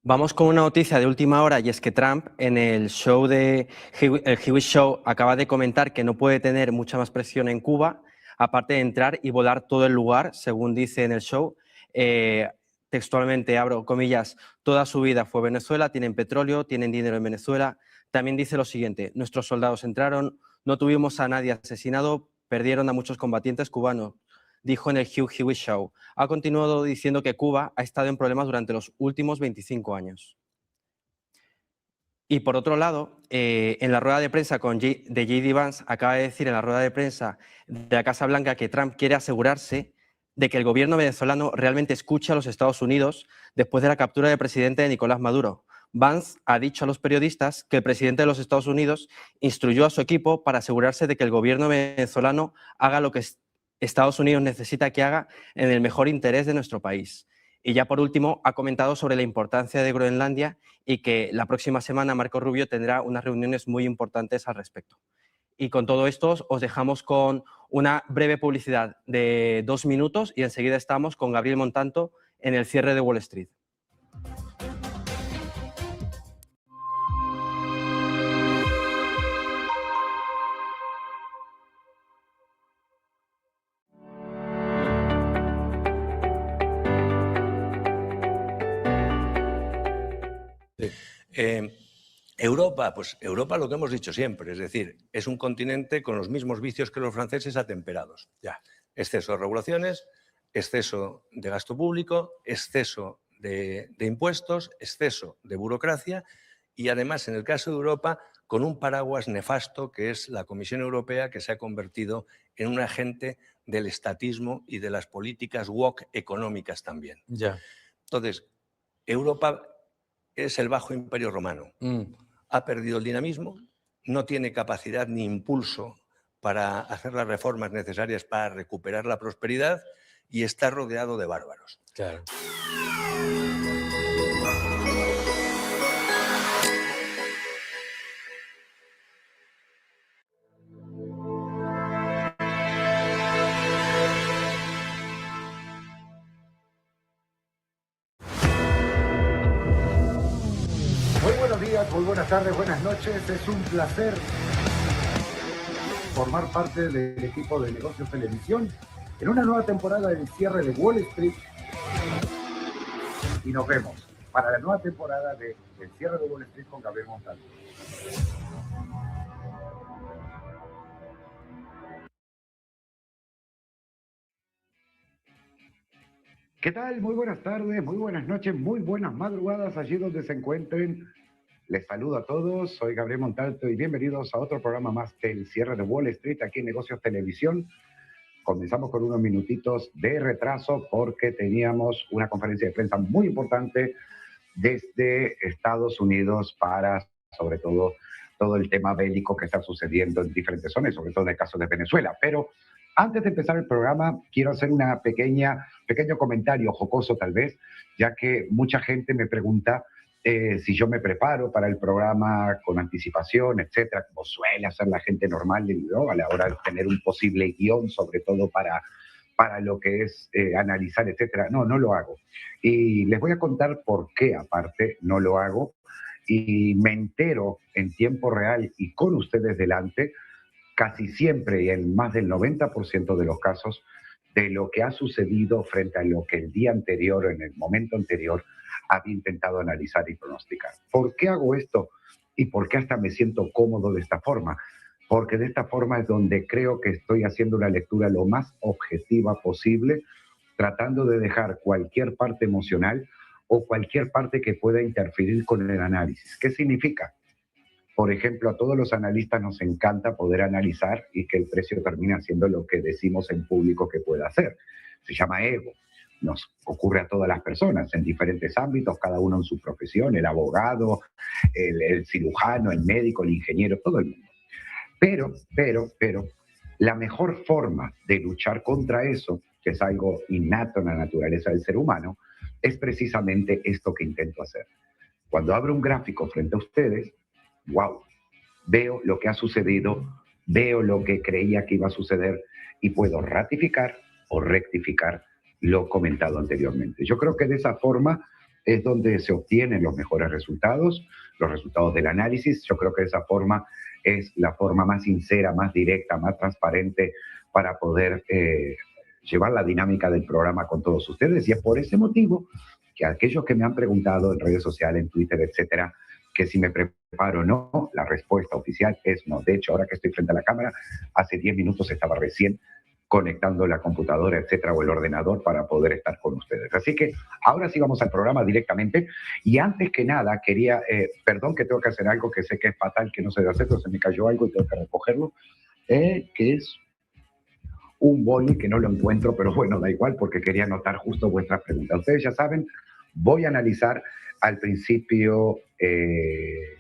Vamos con una noticia de última hora, y es que Trump en el show el Eeuu Show acaba de comentar que no puede tener mucha más presión en Cuba, aparte de entrar y volar todo el lugar, según dice en el show. Textualmente, abro comillas, toda su vida fue Venezuela, tienen petróleo, tienen dinero en Venezuela. También dice lo siguiente, nuestros soldados entraron, no tuvimos a nadie asesinado, perdieron a muchos combatientes cubanos. Dijo en el Eeuu Show. Ha continuado diciendo que Cuba ha estado en problemas durante los últimos 25 años. Y por otro lado, en la rueda de prensa de J.D. Vance, acaba de decir en la rueda de prensa de la Casa Blanca que Trump quiere asegurarse de que el gobierno venezolano realmente escuche a los Estados Unidos después de la captura del presidente Nicolás Maduro. Vance ha dicho a los periodistas que el presidente de los Estados Unidos instruyó a su equipo para asegurarse de que el gobierno venezolano haga lo que Estados Unidos necesita que haga en el mejor interés de nuestro país. Y ya por último, ha comentado sobre la importancia de Groenlandia y que la próxima semana Marco Rubio tendrá unas reuniones muy importantes al respecto. Y con todo esto os dejamos con una breve publicidad de 2 minutos y enseguida estamos con Gabriel Montalto en el cierre de Wall Street. Europa, pues Europa lo que hemos dicho siempre, es decir, es un continente con los mismos vicios que los franceses atemperados. Ya. Exceso de regulaciones, exceso de gasto público, exceso de impuestos, exceso de burocracia y además en el caso de Europa con un paraguas nefasto que es la Comisión Europea que se ha convertido en un agente del estatismo y de las políticas woke económicas también. Ya. Entonces, Europa es el bajo imperio romano. Ha perdido el dinamismo, no tiene capacidad ni impulso para hacer las reformas necesarias para recuperar la prosperidad y está rodeado de bárbaros. Claro. Muy buenos días, muy buenas tardes, buenas noches. Es un placer formar parte del equipo de Negocios Televisión en una nueva temporada del cierre de Wall Street. Y nos vemos para la nueva temporada del cierre de Wall Street con Gabriel Montalto. ¿Qué tal? Muy buenas tardes, muy buenas noches, muy buenas madrugadas allí donde se encuentren. Les saludo a todos, soy Gabriel Montalto y bienvenidos a otro programa más del cierre de Wall Street aquí en Negocios Televisión. Comenzamos con unos minutitos de retraso porque teníamos una conferencia de prensa muy importante desde Estados Unidos para, sobre todo el tema bélico que está sucediendo en diferentes zonas, sobre todo en el caso de Venezuela. Pero antes de empezar el programa, quiero hacer una pequeño comentario jocoso tal vez, ya que mucha gente me pregunta si yo me preparo para el programa con anticipación, etcétera, como suele hacer la gente normal, ¿no? A la hora de tener un posible guión, sobre todo para lo que es analizar, etcétera. No lo hago. Y les voy a contar por qué, aparte, no lo hago. Y me entero en tiempo real y con ustedes delante, casi siempre y en más del 90% de los casos, de lo que ha sucedido frente a lo que el día anterior, en el momento anterior, había intentado analizar y pronosticar. ¿Por qué hago esto? ¿Y por qué hasta me siento cómodo de esta forma? Porque de esta forma es donde creo que estoy haciendo una lectura lo más objetiva posible, tratando de dejar cualquier parte emocional o cualquier parte que pueda interferir con el análisis. ¿Qué significa? Por ejemplo, a todos los analistas nos encanta poder analizar y que el precio termine haciendo lo que decimos en público que puede hacer. Se llama ego. Nos ocurre a todas las personas en diferentes ámbitos, cada uno en su profesión, el abogado, el cirujano, el médico, el ingeniero, todo el mundo. Pero, la mejor forma de luchar contra eso, que es algo innato en la naturaleza del ser humano, es precisamente esto que intento hacer. Cuando abro un gráfico frente a ustedes, wow, veo lo que ha sucedido, veo lo que creía que iba a suceder y puedo ratificar o rectificar lo comentado anteriormente. Yo creo que de esa forma es donde se obtienen los mejores resultados, los resultados del análisis. Yo creo que de esa forma es la forma más sincera, más directa, más transparente para poder llevar la dinámica del programa con todos ustedes. Y es por ese motivo que aquellos que me han preguntado en redes sociales, en Twitter, etcétera, que si me preparo o no, la respuesta oficial es no. De hecho, ahora que estoy frente a la cámara, hace 10 minutos estaba recién conectando la computadora, etcétera, o el ordenador para poder estar con ustedes. Así que ahora sí vamos al programa directamente. Y antes que nada, quería, perdón que tengo que hacer algo que sé que es fatal, que no se debe hacer, pero se me cayó algo y tengo que recogerlo, que es un boli que no lo encuentro, pero bueno, da igual porque quería anotar justo vuestras preguntas. Ustedes ya saben, voy a analizar al principio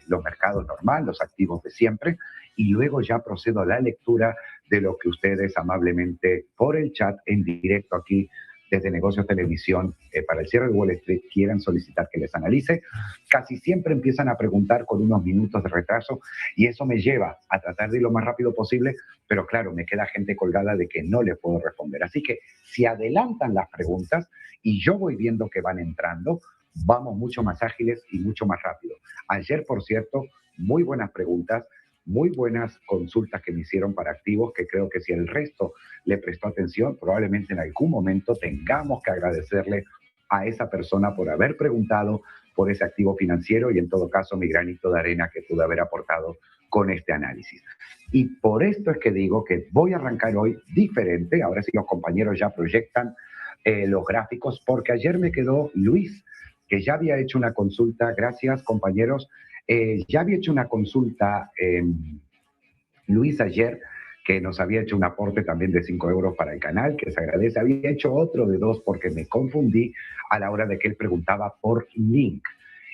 los mercados normales, los activos de siempre, y luego ya procedo a la lectura de lo que ustedes amablemente por el chat en directo aquí desde Negocios Televisión para el cierre de Wall Street quieran solicitar que les analice, casi siempre empiezan a preguntar con unos minutos de retraso y eso me lleva a tratar de ir lo más rápido posible, pero claro, me queda gente colgada de que no les puedo responder. Así que si adelantan las preguntas y yo voy viendo que van entrando, vamos mucho más ágiles y mucho más rápido. Ayer, por cierto, muy buenas preguntas, muy buenas consultas que me hicieron para activos, que creo que si el resto le prestó atención, probablemente en algún momento tengamos que agradecerle a esa persona por haber preguntado por ese activo financiero y en todo caso mi granito de arena que pude haber aportado con este análisis. Y por esto es que digo que voy a arrancar hoy diferente, ahora sí los compañeros ya proyectan los gráficos, porque ayer me quedó Luis, que ya había hecho una consulta, gracias compañeros, ya había hecho una consulta Luis ayer, que nos había hecho un aporte también de 5 euros para el canal, que se agradece. Había hecho otro de 2 porque me confundí a la hora de que él preguntaba por Link.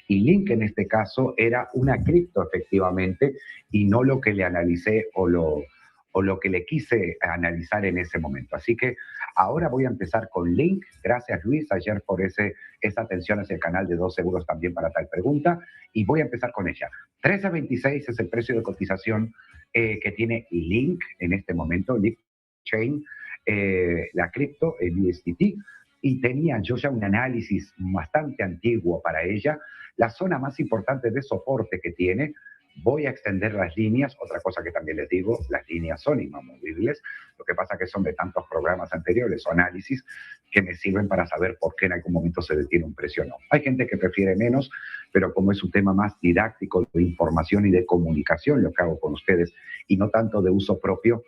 Y Link en este caso era una cripto efectivamente y no lo que le analicé o lo que le quise analizar en ese momento. Así que ahora voy a empezar con Link. Gracias Luis ayer por esa atención hacia el canal de 2 euros también para tal pregunta. Y voy a empezar con ella. 13.26 es el precio de cotización que tiene Link en este momento, Link Chain, la cripto, el USDT, y tenía yo ya un análisis bastante antiguo para ella. La zona más importante de soporte que tiene, voy a extender las líneas, otra cosa que también les digo, las líneas son inamovibles, lo que pasa que son de tantos programas anteriores o análisis que me sirven para saber por qué en algún momento se detiene un precio o no. Hay gente que prefiere menos, pero como es un tema más didáctico de información y de comunicación, lo que hago con ustedes, y no tanto de uso propio,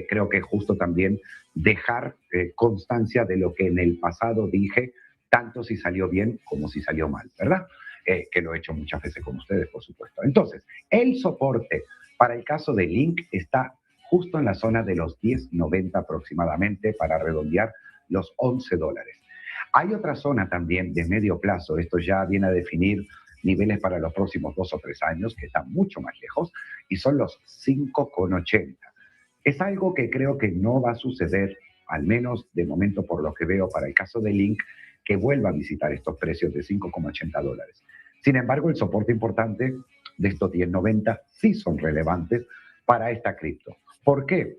creo que es justo también dejar constancia de lo que en el pasado dije, tanto si salió bien como si salió mal, ¿verdad? Que lo he hecho muchas veces con ustedes, por supuesto. Entonces, el soporte para el caso de Link está justo en la zona de los 10.90 aproximadamente, para redondear los $11. Hay otra zona también de medio plazo, esto ya viene a definir niveles para los próximos 2 o 3 años, que están mucho más lejos, y son los 5,80. Es algo que creo que no va a suceder, al menos de momento por lo que veo para el caso de Link, que vuelva a visitar estos precios de $5,80. Sin embargo, el soporte importante de estos 10.90 sí son relevantes para esta cripto. ¿Por qué?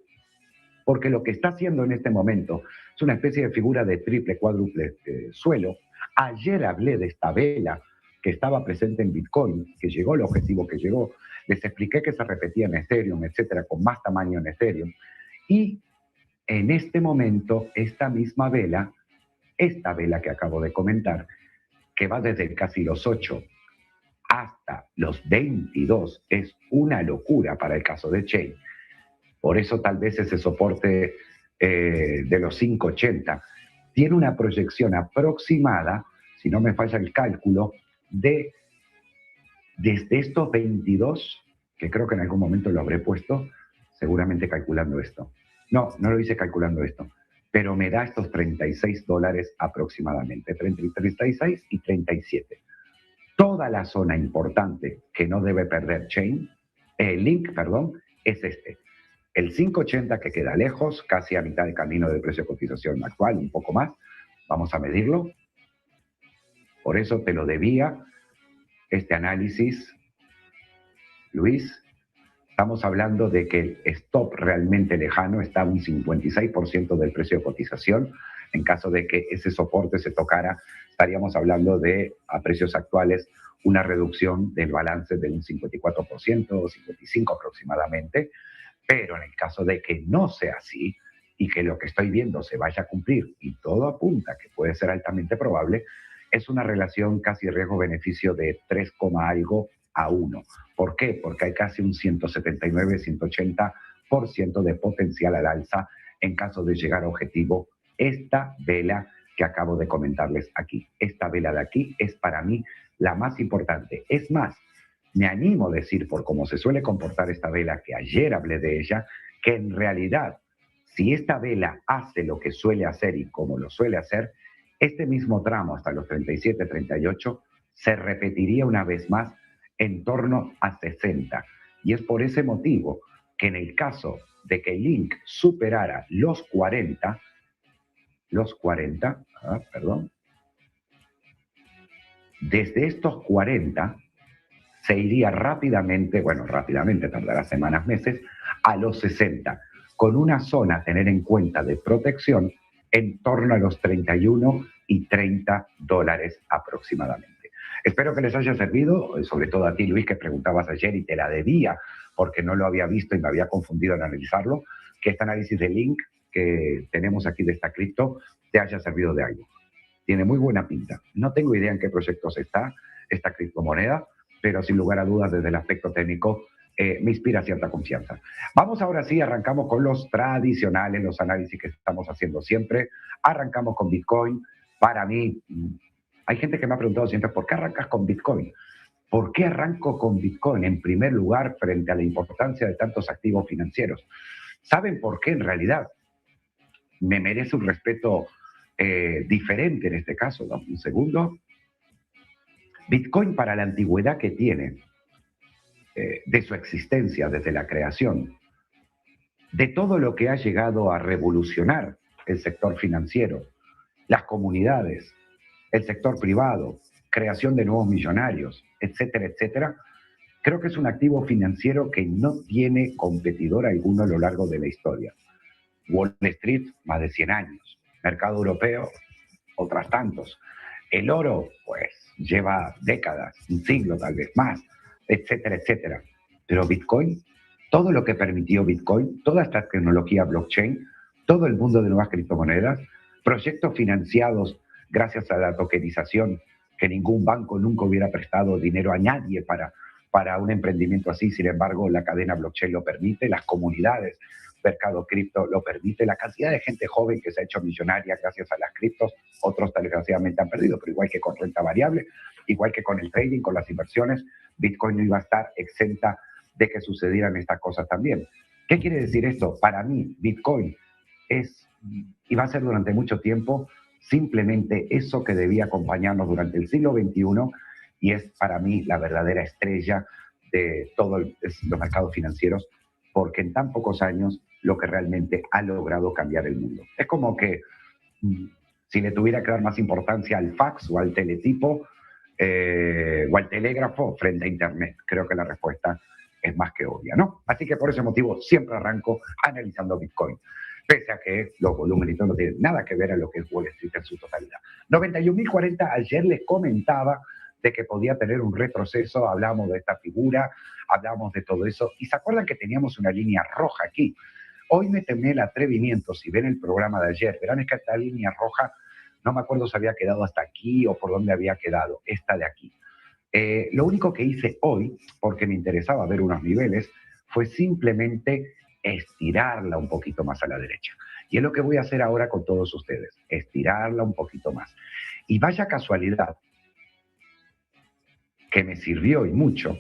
Porque lo que está haciendo en este momento es una especie de figura de triple, cuádruple suelo. Ayer hablé de esta vela que estaba presente en Bitcoin, que llegó al objetivo que llegó. Les expliqué que se repetía en Ethereum, etcétera, con más tamaño en Ethereum. Y en este momento, esta misma vela, esta vela que acabo de comentar, que va desde casi los 8 hasta los 22, es una locura para el caso de Chain. Por eso tal vez ese soporte de los 5,80 tiene una proyección aproximada, si no me falla el cálculo, de desde estos 22, que creo que en algún momento lo habré puesto, seguramente calculando esto. No lo hice calculando esto, pero me da estos $36 aproximadamente, entre 36 y 37. Toda la zona importante que no debe perder Link, es este. El 5,80 que queda lejos, casi a mitad de camino del precio de cotización actual, un poco más. Vamos a medirlo. Por eso te lo debía este análisis, Luis. Estamos hablando de que el stop realmente lejano está a un 56% del precio de cotización. En caso de que ese soporte se tocara, estaríamos hablando de, a precios actuales, una reducción del balance de un 54%, 55% aproximadamente. Pero en el caso de que no sea así y que lo que estoy viendo se vaya a cumplir, y todo apunta que puede ser altamente probable, es una relación casi riesgo-beneficio de 3, algo a 1. ¿Por qué? Porque hay casi un 179, 180% de potencial al alza en caso de llegar a objetivo. Esta vela que acabo de comentarles aquí, esta vela de aquí es para mí la más importante. Es más, me animo a decir, por cómo se suele comportar esta vela, que ayer hablé de ella, que en realidad, si esta vela hace lo que suele hacer y como lo suele hacer, este mismo tramo hasta los 37, 38 se repetiría una vez más en torno a 60. Y es por ese motivo que en el caso de que Link superara los 40, los 40, desde estos 40 se iría rápidamente, bueno, rápidamente, tardará semanas, meses, a los 60, con una zona a tener en cuenta de protección en torno a los 31 y 30 dólares aproximadamente. Espero que les haya servido, sobre todo a ti, Luis, que preguntabas ayer y te la debía porque no lo había visto y me había confundido en analizarlo, que este análisis de link que tenemos aquí de esta cripto te haya servido de algo. Tiene muy buena pinta. No tengo idea en qué proyectos está esta criptomoneda, pero sin lugar a dudas desde el aspecto técnico me inspira cierta confianza. Vamos ahora sí, arrancamos con los tradicionales, los análisis que estamos haciendo siempre. Arrancamos con Bitcoin. Para mí, hay gente que me ha preguntado siempre, ¿por qué arrancas con Bitcoin? ¿Por qué arranco con Bitcoin en primer lugar frente a la importancia de tantos activos financieros? ¿Saben por qué en realidad? Me merece un respeto diferente en este caso. Dame un segundo. Bitcoin, para la antigüedad que tiene, de su existencia desde la creación, de todo lo que ha llegado a revolucionar el sector financiero, las comunidades, el sector privado, creación de nuevos millonarios, etcétera, etcétera, creo que es un activo financiero que no tiene competidor alguno a lo largo de la historia. Wall Street, más de 100 años. Mercado europeo, otras tantos. El oro, pues, lleva décadas, un siglo tal vez más, etcétera, etcétera. Pero Bitcoin, todo lo que permitió Bitcoin, toda esta tecnología blockchain, todo el mundo de nuevas criptomonedas, proyectos financiados gracias a la tokenización, que ningún banco nunca hubiera prestado dinero a nadie para un emprendimiento así. Sin embargo, la cadena blockchain lo permite, las comunidades, mercado cripto lo permite, la cantidad de gente joven que se ha hecho millonaria gracias a las criptos, otros desgraciadamente han perdido, pero igual que con renta variable, igual que con el trading, con las inversiones, Bitcoin no iba a estar exenta de que sucedieran estas cosas también. ¿Qué quiere decir esto? Para mí, Bitcoin es, y va a ser durante mucho tiempo, simplemente eso que debía acompañarnos durante el siglo XXI, y es para mí la verdadera estrella de todos los mercados financieros, porque en tan pocos años lo que realmente ha logrado cambiar el mundo. Es como que si le tuviera que dar más importancia al fax o al teletipo o al telégrafo frente a Internet, creo que la respuesta es más que obvia, ¿no? Así que por ese motivo siempre arranco analizando Bitcoin, pese a que los volúmenes no tienen nada que ver a lo que es Wall Street en su totalidad. 91.040, ayer les comentaba de que podía tener un retroceso, hablamos de esta figura, hablamos de todo eso, y se acuerdan que teníamos una línea roja aquí. Hoy me tomé el atrevimiento, si ven el programa de ayer, verán que esta línea roja, no me acuerdo si había quedado hasta aquí o por dónde había quedado, esta de aquí. Lo único que hice hoy, porque me interesaba ver unos niveles, fue simplemente estirarla un poquito más a la derecha. Y es lo que voy a hacer ahora con todos ustedes, estirarla un poquito más. Y vaya casualidad que me sirvió y mucho,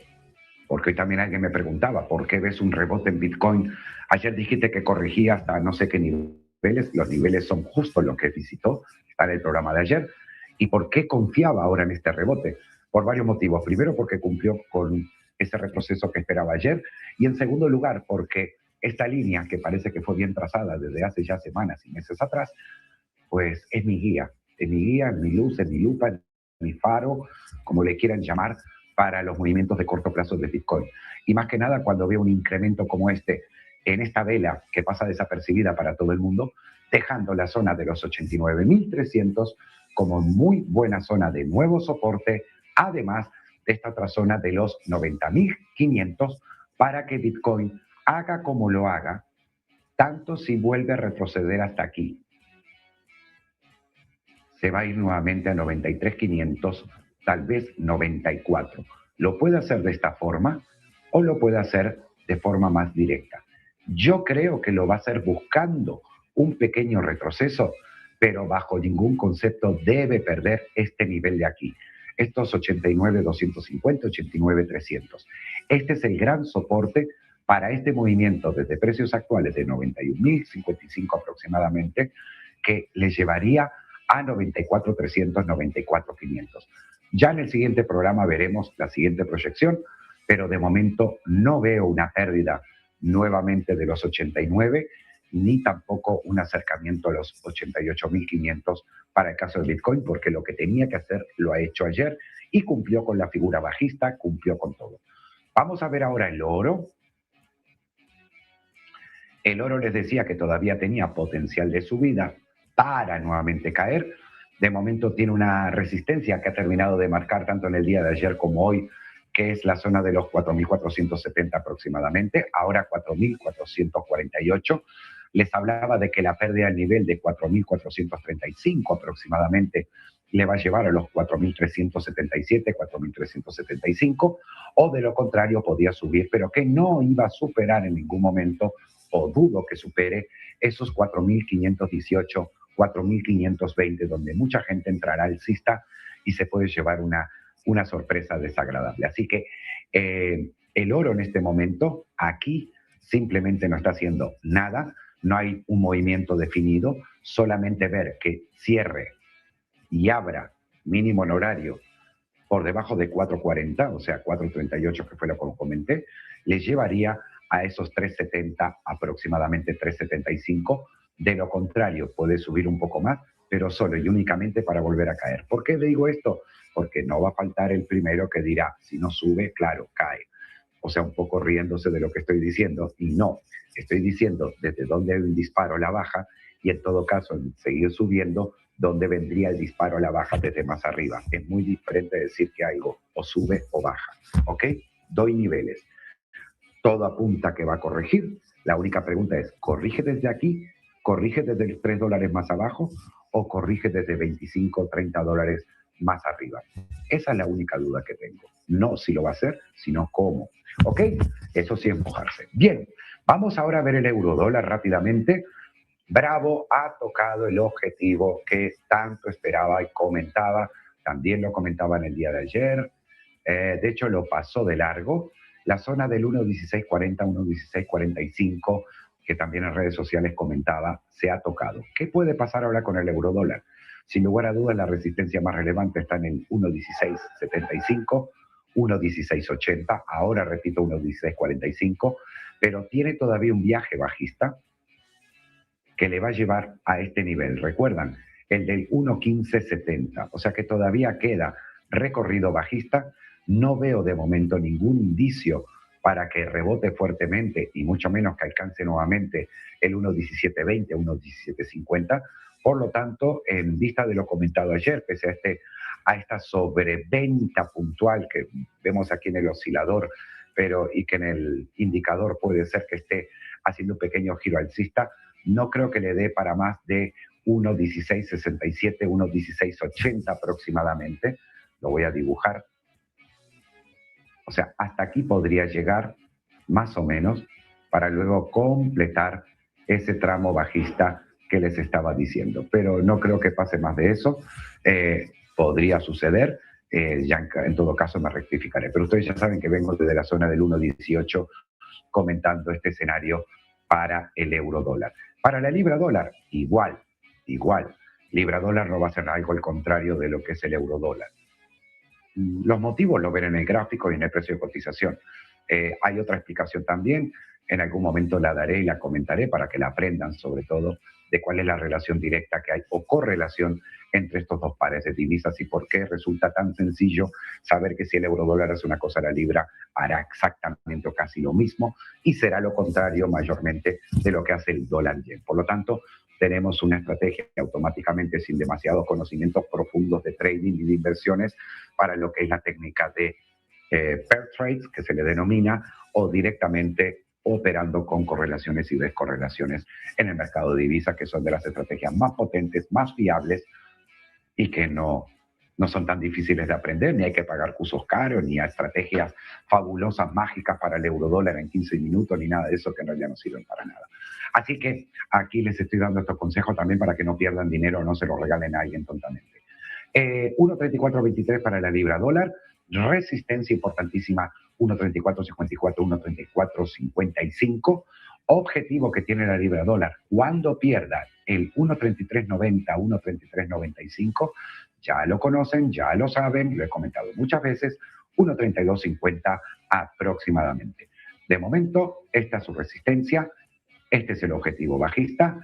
porque hoy también alguien me preguntaba, ¿por qué ves un rebote en Bitcoin? Ayer dijiste que corregía hasta no sé qué niveles, los niveles son justo los que visitó, está en el programa de ayer, y ¿por qué confiaba ahora en este rebote? Por varios motivos. Primero, porque cumplió con ese retroceso que esperaba ayer, y en segundo lugar, porque esta línea, que parece que fue bien trazada desde hace ya semanas y meses atrás, pues es mi guía, es mi luz, es mi lupa, es mi faro, como le quieran llamar, para los movimientos de corto plazo de Bitcoin. Y más que nada, cuando veo un incremento como este, en esta vela que pasa desapercibida para todo el mundo, dejando la zona de los 89.300 como muy buena zona de nuevo soporte, además de esta otra zona de los 90.500, para que Bitcoin haga como lo haga, tanto si vuelve a retroceder hasta aquí, se va a ir nuevamente a 93.500, tal vez 94. Lo puede hacer de esta forma o lo puede hacer de forma más directa. Yo creo que lo va a hacer buscando un pequeño retroceso, pero bajo ningún concepto debe perder este nivel de aquí. Estos 89.250, 89.300. Este es el gran soporte para este movimiento desde precios actuales de 91.055 aproximadamente, que le llevaría a 94.300, 94.500. Ya en el siguiente programa veremos la siguiente proyección, pero de momento no veo una pérdida nuevamente de los 89 ni tampoco un acercamiento a los 88.500 para el caso de Bitcoin, porque lo que tenía que hacer lo ha hecho ayer y cumplió con la figura bajista, cumplió con todo. Vamos a ver ahora el oro. El oro les decía que todavía tenía potencial de subida para nuevamente caer. De momento tiene una resistencia que ha terminado de marcar tanto en el día de ayer como hoy, que es la zona de los 4.470 aproximadamente, ahora 4.448. Les hablaba de que la pérdida del nivel de 4.435 aproximadamente le va a llevar a los 4.377, 4.375, o de lo contrario podía subir, pero que no iba a superar en ningún momento, o dudo que supere, esos 4.518, 4.520, donde mucha gente entrará alcista y se puede llevar una sorpresa desagradable. Así que el oro en este momento, aquí, simplemente no está haciendo nada, no hay un movimiento definido, solamente ver que cierre y abra mínimo en horario por debajo de 4.40, o sea, 4.38, que fue lo que comenté, le llevaría a esos 3.70, aproximadamente 3.75. De lo contrario, puede subir un poco más, pero solo y únicamente para volver a caer. ¿Por qué le digo esto? Porque no va a faltar el primero que dirá, si no sube, claro, cae. O sea, un poco riéndose de lo que estoy diciendo. Y no, estoy diciendo desde dónde hay un disparo a la baja y en todo caso, en seguir subiendo, dónde vendría el disparo a la baja desde más arriba. Es muy diferente decir que algo o sube o baja. ¿Ok? Doy niveles. Todo apunta que va a corregir. La única pregunta es, ¿corrige desde aquí? ¿Corrige desde $3 más abajo? ¿O corrige desde 25 o 30 dólares más arriba? Esa es la única duda que tengo. No si lo va a hacer, sino cómo. ¿Ok? Eso sí es mojarse. Bien, vamos ahora a ver el euro-dólar rápidamente. Bravo ha tocado el objetivo que tanto esperaba y comentaba. También lo comentaba en el día de ayer. De hecho, lo pasó de largo. La zona del 1.1640, 1.1645, que también en redes sociales comentaba, se ha tocado. ¿Qué puede pasar ahora con el euro-dólar? Sin lugar a dudas, la resistencia más relevante está en el 1.1675, 1.1680, ahora repito 1.1645, pero tiene todavía un viaje bajista que le va a llevar a este nivel. ¿Recuerdan? El del 1.1570, o sea que todavía queda recorrido bajista. No veo de momento ningún indicio para que rebote fuertemente y mucho menos que alcance nuevamente el 1.1720, 1.1750. Por lo tanto, en vista de lo comentado ayer, pese a esta sobreventa puntual que vemos aquí en el oscilador, y que en el indicador puede ser que esté haciendo un pequeño giro alcista, no creo que le dé para más de 1.1667, 1.1680 aproximadamente. Lo voy a dibujar. O sea, hasta aquí podría llegar, más o menos, para luego completar ese tramo bajista que les estaba diciendo. Pero no creo que pase más de eso. Podría suceder. Ya en todo caso me rectificaré. Pero ustedes ya saben que vengo desde la zona del 1.18 comentando este escenario para el euro-dólar. Para la libra-dólar, igual. Libra-dólar no va a ser algo al contrario de lo que es el euro-dólar. Los motivos lo ven en el gráfico y en el precio de cotización. Hay otra explicación también, en algún momento la daré y la comentaré para que la aprendan, sobre todo, de cuál es la relación directa que hay o correlación entre estos dos pares de divisas y por qué resulta tan sencillo saber que si el euro-dólar hace una cosa, la libra hará exactamente o casi lo mismo y será lo contrario mayormente de lo que hace el dólar-yen. Por lo tanto, tenemos una estrategia que automáticamente, sin demasiados conocimientos profundos de trading y de inversiones, para lo que es la técnica de pair trades, que se le denomina, o directamente operando con correlaciones y descorrelaciones en el mercado de divisas, que son de las estrategias más potentes, más fiables y que no son tan difíciles de aprender, ni hay que pagar cursos caros, ni a estrategias fabulosas, mágicas para el euro-dólar en 15 minutos, ni nada de eso que en realidad no sirven para nada. Así que aquí les estoy dando estos consejos también para que no pierdan dinero o no se lo regalen a alguien tontamente. 1.3423 para la libra-dólar, resistencia importantísima 1.3454, 1.3455, objetivo que tiene la libra-dólar cuando pierda el 1.3390, 1.3395, ya lo conocen, ya lo saben, lo he comentado muchas veces, 1.3250 aproximadamente. De momento, esta es su resistencia. Este es el objetivo bajista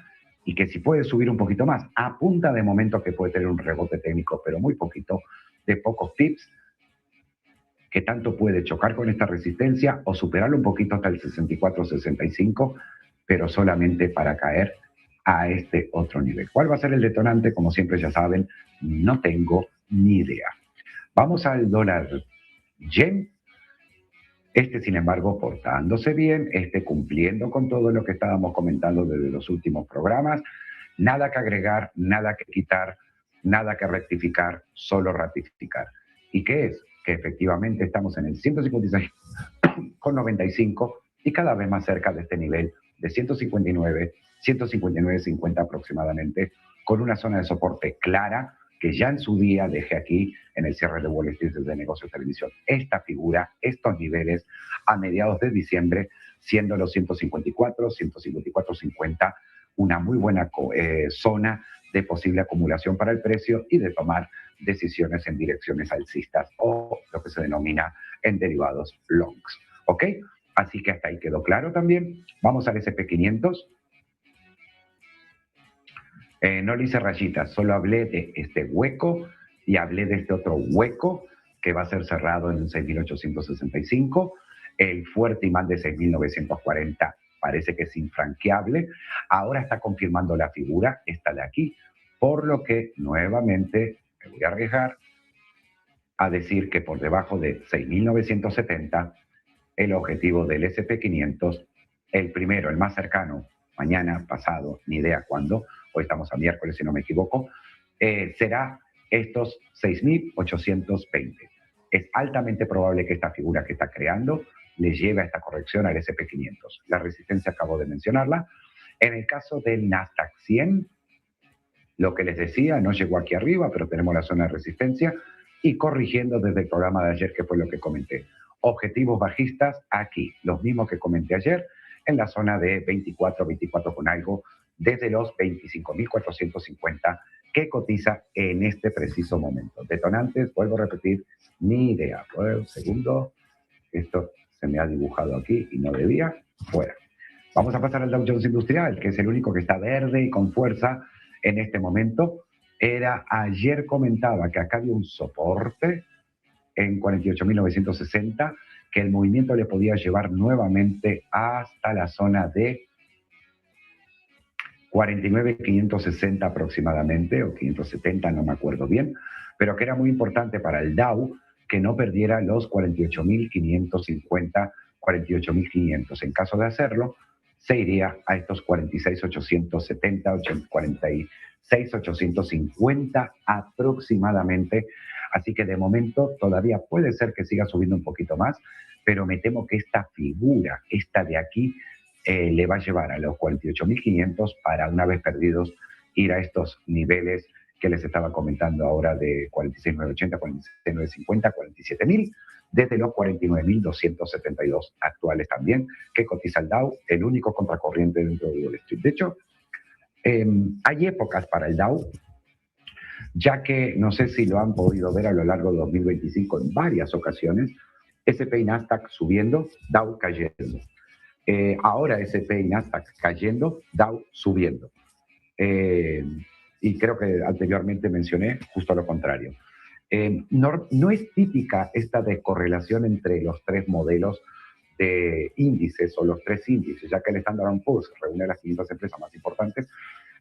y que si puede subir un poquito más, apunta de momento que puede tener un rebote técnico, pero muy poquito, de pocos pips, que tanto puede chocar con esta resistencia o superarlo un poquito hasta el 64-65, pero solamente para caer a este otro nivel. ¿Cuál va a ser el detonante? Como siempre ya saben, no tengo ni idea. Vamos al dólar yen. Este, sin embargo, portándose bien, cumpliendo con todo lo que estábamos comentando desde los últimos programas. Nada que agregar, nada que quitar, nada que rectificar, solo ratificar. ¿Y qué es? Que efectivamente estamos en el 156,95 y cada vez más cerca de este nivel de 159, 159.50 aproximadamente, con una zona de soporte clara que ya en su día dejé aquí en el cierre de Wall Street de Negocios Televisión. Esta figura, estos niveles a mediados de diciembre, siendo los 154, 154.50, una muy buena zona de posible acumulación para el precio y de tomar decisiones en direcciones alcistas o lo que se denomina en derivados longs. ¿Ok? Así que hasta ahí quedó claro también. Vamos al SP500. No le hice rayitas, solo hablé de este hueco y hablé de este otro hueco que va a ser cerrado en 6.865. El fuerte imán de 6.940 parece que es infranqueable. Ahora está confirmando la figura, esta de aquí, por lo que nuevamente me voy a arriesgar a decir que por debajo de 6.970 el objetivo del SP500, el primero, el más cercano, mañana, pasado, ni idea cuándo, hoy estamos a miércoles si no me equivoco, será estos 6.820. Es altamente probable que esta figura que está creando le lleve a esta corrección al SP500. La resistencia acabo de mencionarla. En el caso del Nasdaq 100, lo que les decía, no llegó aquí arriba, pero tenemos la zona de resistencia y corrigiendo desde el programa de ayer, que fue lo que comenté. Objetivos bajistas aquí, los mismos que comenté ayer, en la zona de 24 con algo, desde los 25.450 que cotiza en este preciso momento. Detonantes, vuelvo a repetir, ni idea. Un segundo, esto se me ha dibujado aquí y no debía, fuera. Vamos a pasar al Dow Jones Industrial, que es el único que está verde y con fuerza en este momento. Ayer comentaba que acá había un soporte en 48.960, que el movimiento le podía llevar nuevamente hasta la zona de 49.560 aproximadamente, o 570, no me acuerdo bien, pero que era muy importante para el Dow que no perdiera los 48.550, 48.500. En caso de hacerlo, se iría a estos 46.870, 46.850 aproximadamente. Así que de momento todavía puede ser que siga subiendo un poquito más, pero me temo que esta figura, esta de aquí, le va a llevar a los 48.500 para, una vez perdidos, ir a estos niveles que les estaba comentando ahora de 46.980, 46.950, 47.000, desde los 49.272 actuales también, que cotiza el Dow, el único contracorriente dentro de Wall Street. De hecho, hay épocas para el Dow, ya que no sé si lo han podido ver a lo largo de 2025 en varias ocasiones, S&P y Nasdaq subiendo, Dow cayendo. Ahora S&P y Nasdaq cayendo, Dow subiendo. Y creo que anteriormente mencioné justo lo contrario. No es típica esta descorrelación entre los tres modelos de índices o los tres índices, ya que el Standard & Poor's reúne a las 500 empresas más importantes,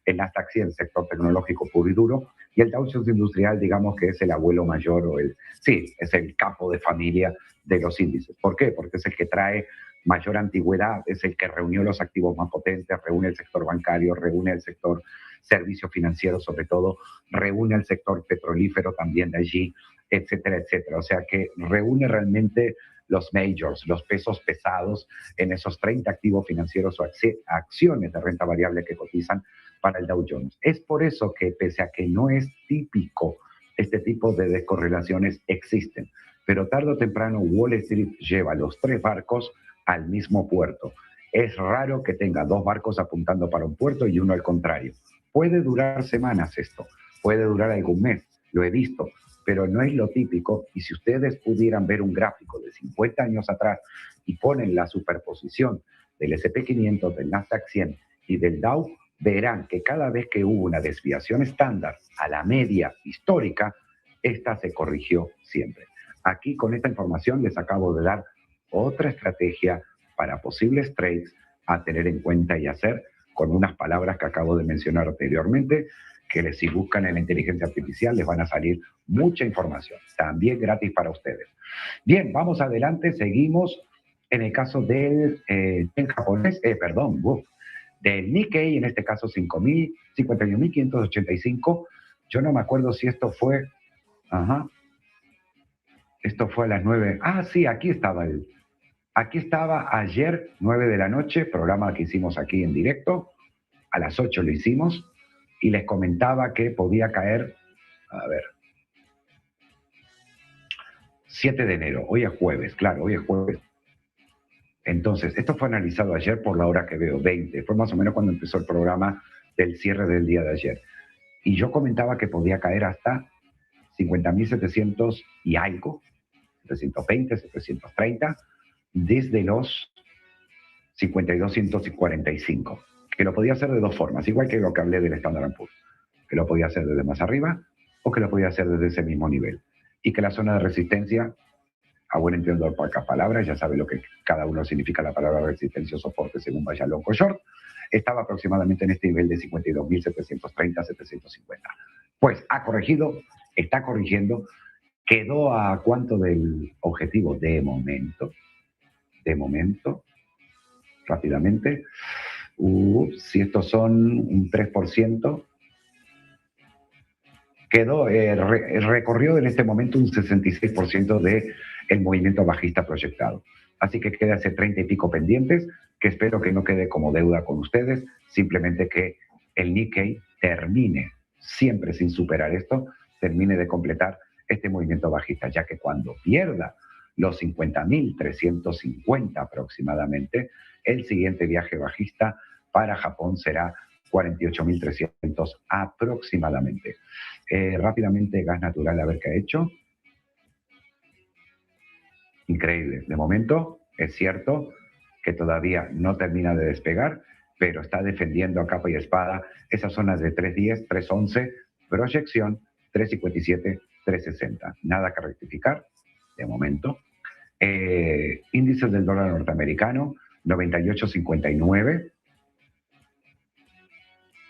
el Nasdaq 100, sector tecnológico puro y duro, y el Dow Jones Industrial, digamos que es el abuelo mayor o es el capo de familia de los índices. ¿Por qué? Porque es el que trae mayor antigüedad, es el que reunió los activos más potentes, reúne el sector bancario, reúne el sector servicios financieros sobre todo, reúne el sector petrolífero también de allí, etcétera, etcétera. O sea que reúne realmente los majors, los pesos pesados en esos 30 activos financieros o acciones de renta variable que cotizan para el Dow Jones. Es por eso que, pese a que no es típico, este tipo de descorrelaciones existen. Pero tarde o temprano Wall Street lleva los tres barcos al mismo puerto. Es raro que tenga dos barcos apuntando para un puerto y uno al contrario. Puede durar semanas esto, puede durar algún mes, lo he visto, pero no es lo típico. Y si ustedes pudieran ver un gráfico de 50 años atrás y ponen la superposición del S&P 500, del Nasdaq 100 y del Dow, verán que cada vez que hubo una desviación estándar a la media histórica, esta se corrigió siempre. Aquí con esta información les acabo de dar otra estrategia para posibles trades a tener en cuenta y hacer con unas palabras que acabo de mencionar anteriormente, que si buscan en la inteligencia artificial les van a salir mucha información, también gratis para ustedes. Bien, vamos adelante, seguimos en el caso del japonés, del Nikkei, en este caso 51.585. Yo no me acuerdo si esto fue, esto fue a las 9. Ah, sí, aquí estaba ayer, 9 de la noche, programa que hicimos aquí en directo, a las 8 lo hicimos, y les comentaba que podía caer, 7 de enero, hoy es jueves, claro, hoy es jueves. Entonces, esto fue analizado ayer por la hora que veo, 20, fue más o menos cuando empezó el programa del cierre del día de ayer. Y yo comentaba que podía caer hasta 50.700 y algo, 720, 730, desde los 52.145, que lo podía hacer de dos formas, igual que lo que hablé del Standard & Poor's, que lo podía hacer desde más arriba o que lo podía hacer desde ese mismo nivel. Y que la zona de resistencia, a buen entendedor por cada palabra, ya sabe lo que cada uno significa la palabra resistencia o soporte según vaya long o short, estaba aproximadamente en este nivel de 52.730, 750. Pues ha corregido, está corrigiendo, quedó a cuánto del objetivo de momento, rápidamente, si estos son un 3%, quedó, recorrió en este momento un 66% del movimiento bajista proyectado. Así que queda ese 30 y pico pendientes, que espero que no quede como deuda con ustedes, simplemente que el Nikkei termine, siempre sin superar esto, termine de completar este movimiento bajista, ya que cuando pierda los 50.350 aproximadamente, el siguiente viaje bajista para Japón será 48.300 aproximadamente. Rápidamente, gas natural, a ver qué ha hecho. Increíble. De momento, es cierto que todavía no termina de despegar, pero está defendiendo a capa y espada esas zonas de 3.10, 3.11, proyección 3.57, 3.60. Nada que rectificar, de momento. Índices del dólar norteamericano, 98.59.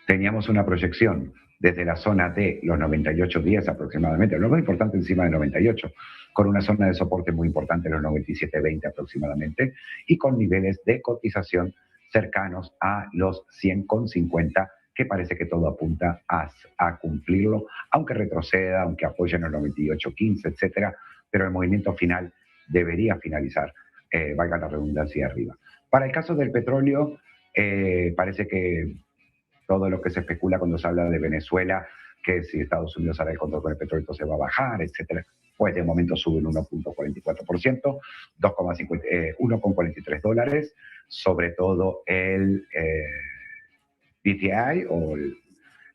Teníamos una proyección desde la zona de los 98.10 aproximadamente, lo más importante encima de 98, con una zona de soporte muy importante en los 97.20 aproximadamente, y con niveles de cotización cercanos a los 100,50, que parece que todo apunta a cumplirlo, aunque retroceda, aunque apoyen los 98.15, etcétera, pero el movimiento final debería finalizar, valga la redundancia, arriba. Para el caso del petróleo, parece que todo lo que se especula cuando se habla de Venezuela, que si Estados Unidos hará el control con el petróleo, entonces va a bajar, etcétera, pues de momento sube un 1.44%, 1,43 dólares, sobre todo el BTI o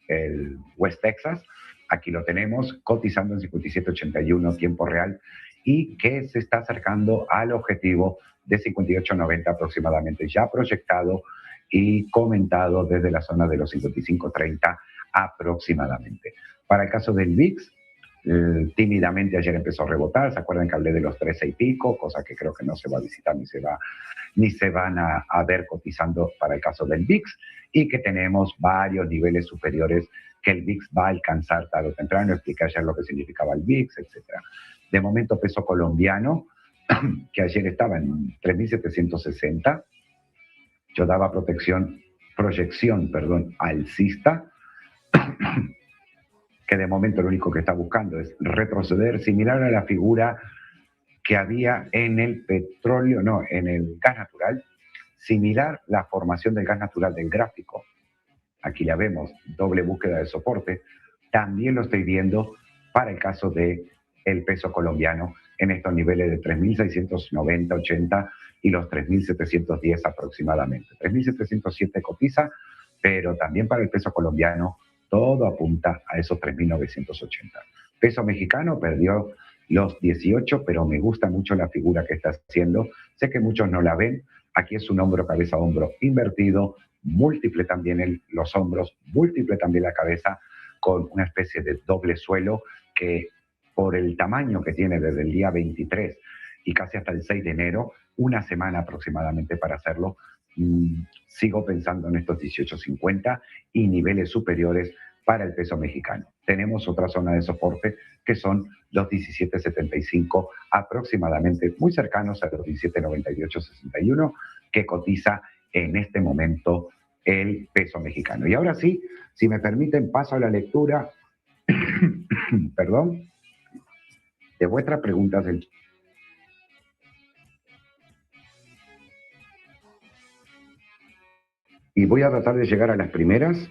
el West Texas, aquí lo tenemos, cotizando en 57.81 tiempo real, y que se está acercando al objetivo de 58.90 aproximadamente, ya proyectado y comentado desde la zona de los 55.30 aproximadamente. Para el caso del VIX, tímidamente ayer empezó a rebotar, ¿se acuerdan que hablé de los 13 y pico? Cosa que creo que no se va a visitar ni se van a ver cotizando para el caso del VIX, y que tenemos varios niveles superiores que el VIX va a alcanzar tarde o temprano. Expliqué ayer lo que significaba el VIX, etcétera. De momento, peso colombiano, que ayer estaba en 3.760, yo daba proyección alcista, que de momento lo único que está buscando es retroceder, similar a la figura que había en el petróleo, no, en el gas natural, similar la formación del gas natural del gráfico. Aquí la vemos, doble búsqueda de soporte. También lo estoy viendo para el caso del peso colombiano en estos niveles de 3.690, 80 y los 3.710 aproximadamente. 3.707 cotiza, pero también para el peso colombiano todo apunta a esos 3.980. Peso mexicano perdió los 18, pero me gusta mucho la figura que está haciendo. Sé que muchos no la ven, Aquí es un hombro, cabeza, hombro invertido, múltiple también los hombros, múltiple también la cabeza, con una especie de doble suelo que por el tamaño que tiene desde el día 23 y casi hasta el 6 de enero, una semana aproximadamente para hacerlo, sigo pensando en estos 18.50 y niveles superiores para el peso mexicano. Tenemos otra zona de soporte que son los 17.75 aproximadamente, muy cercanos a los 17.98.61 que cotiza en este momento el peso mexicano. Y ahora sí, si me permiten, paso a la lectura, perdón, de vuestras preguntas del y voy a tratar de llegar a las primeras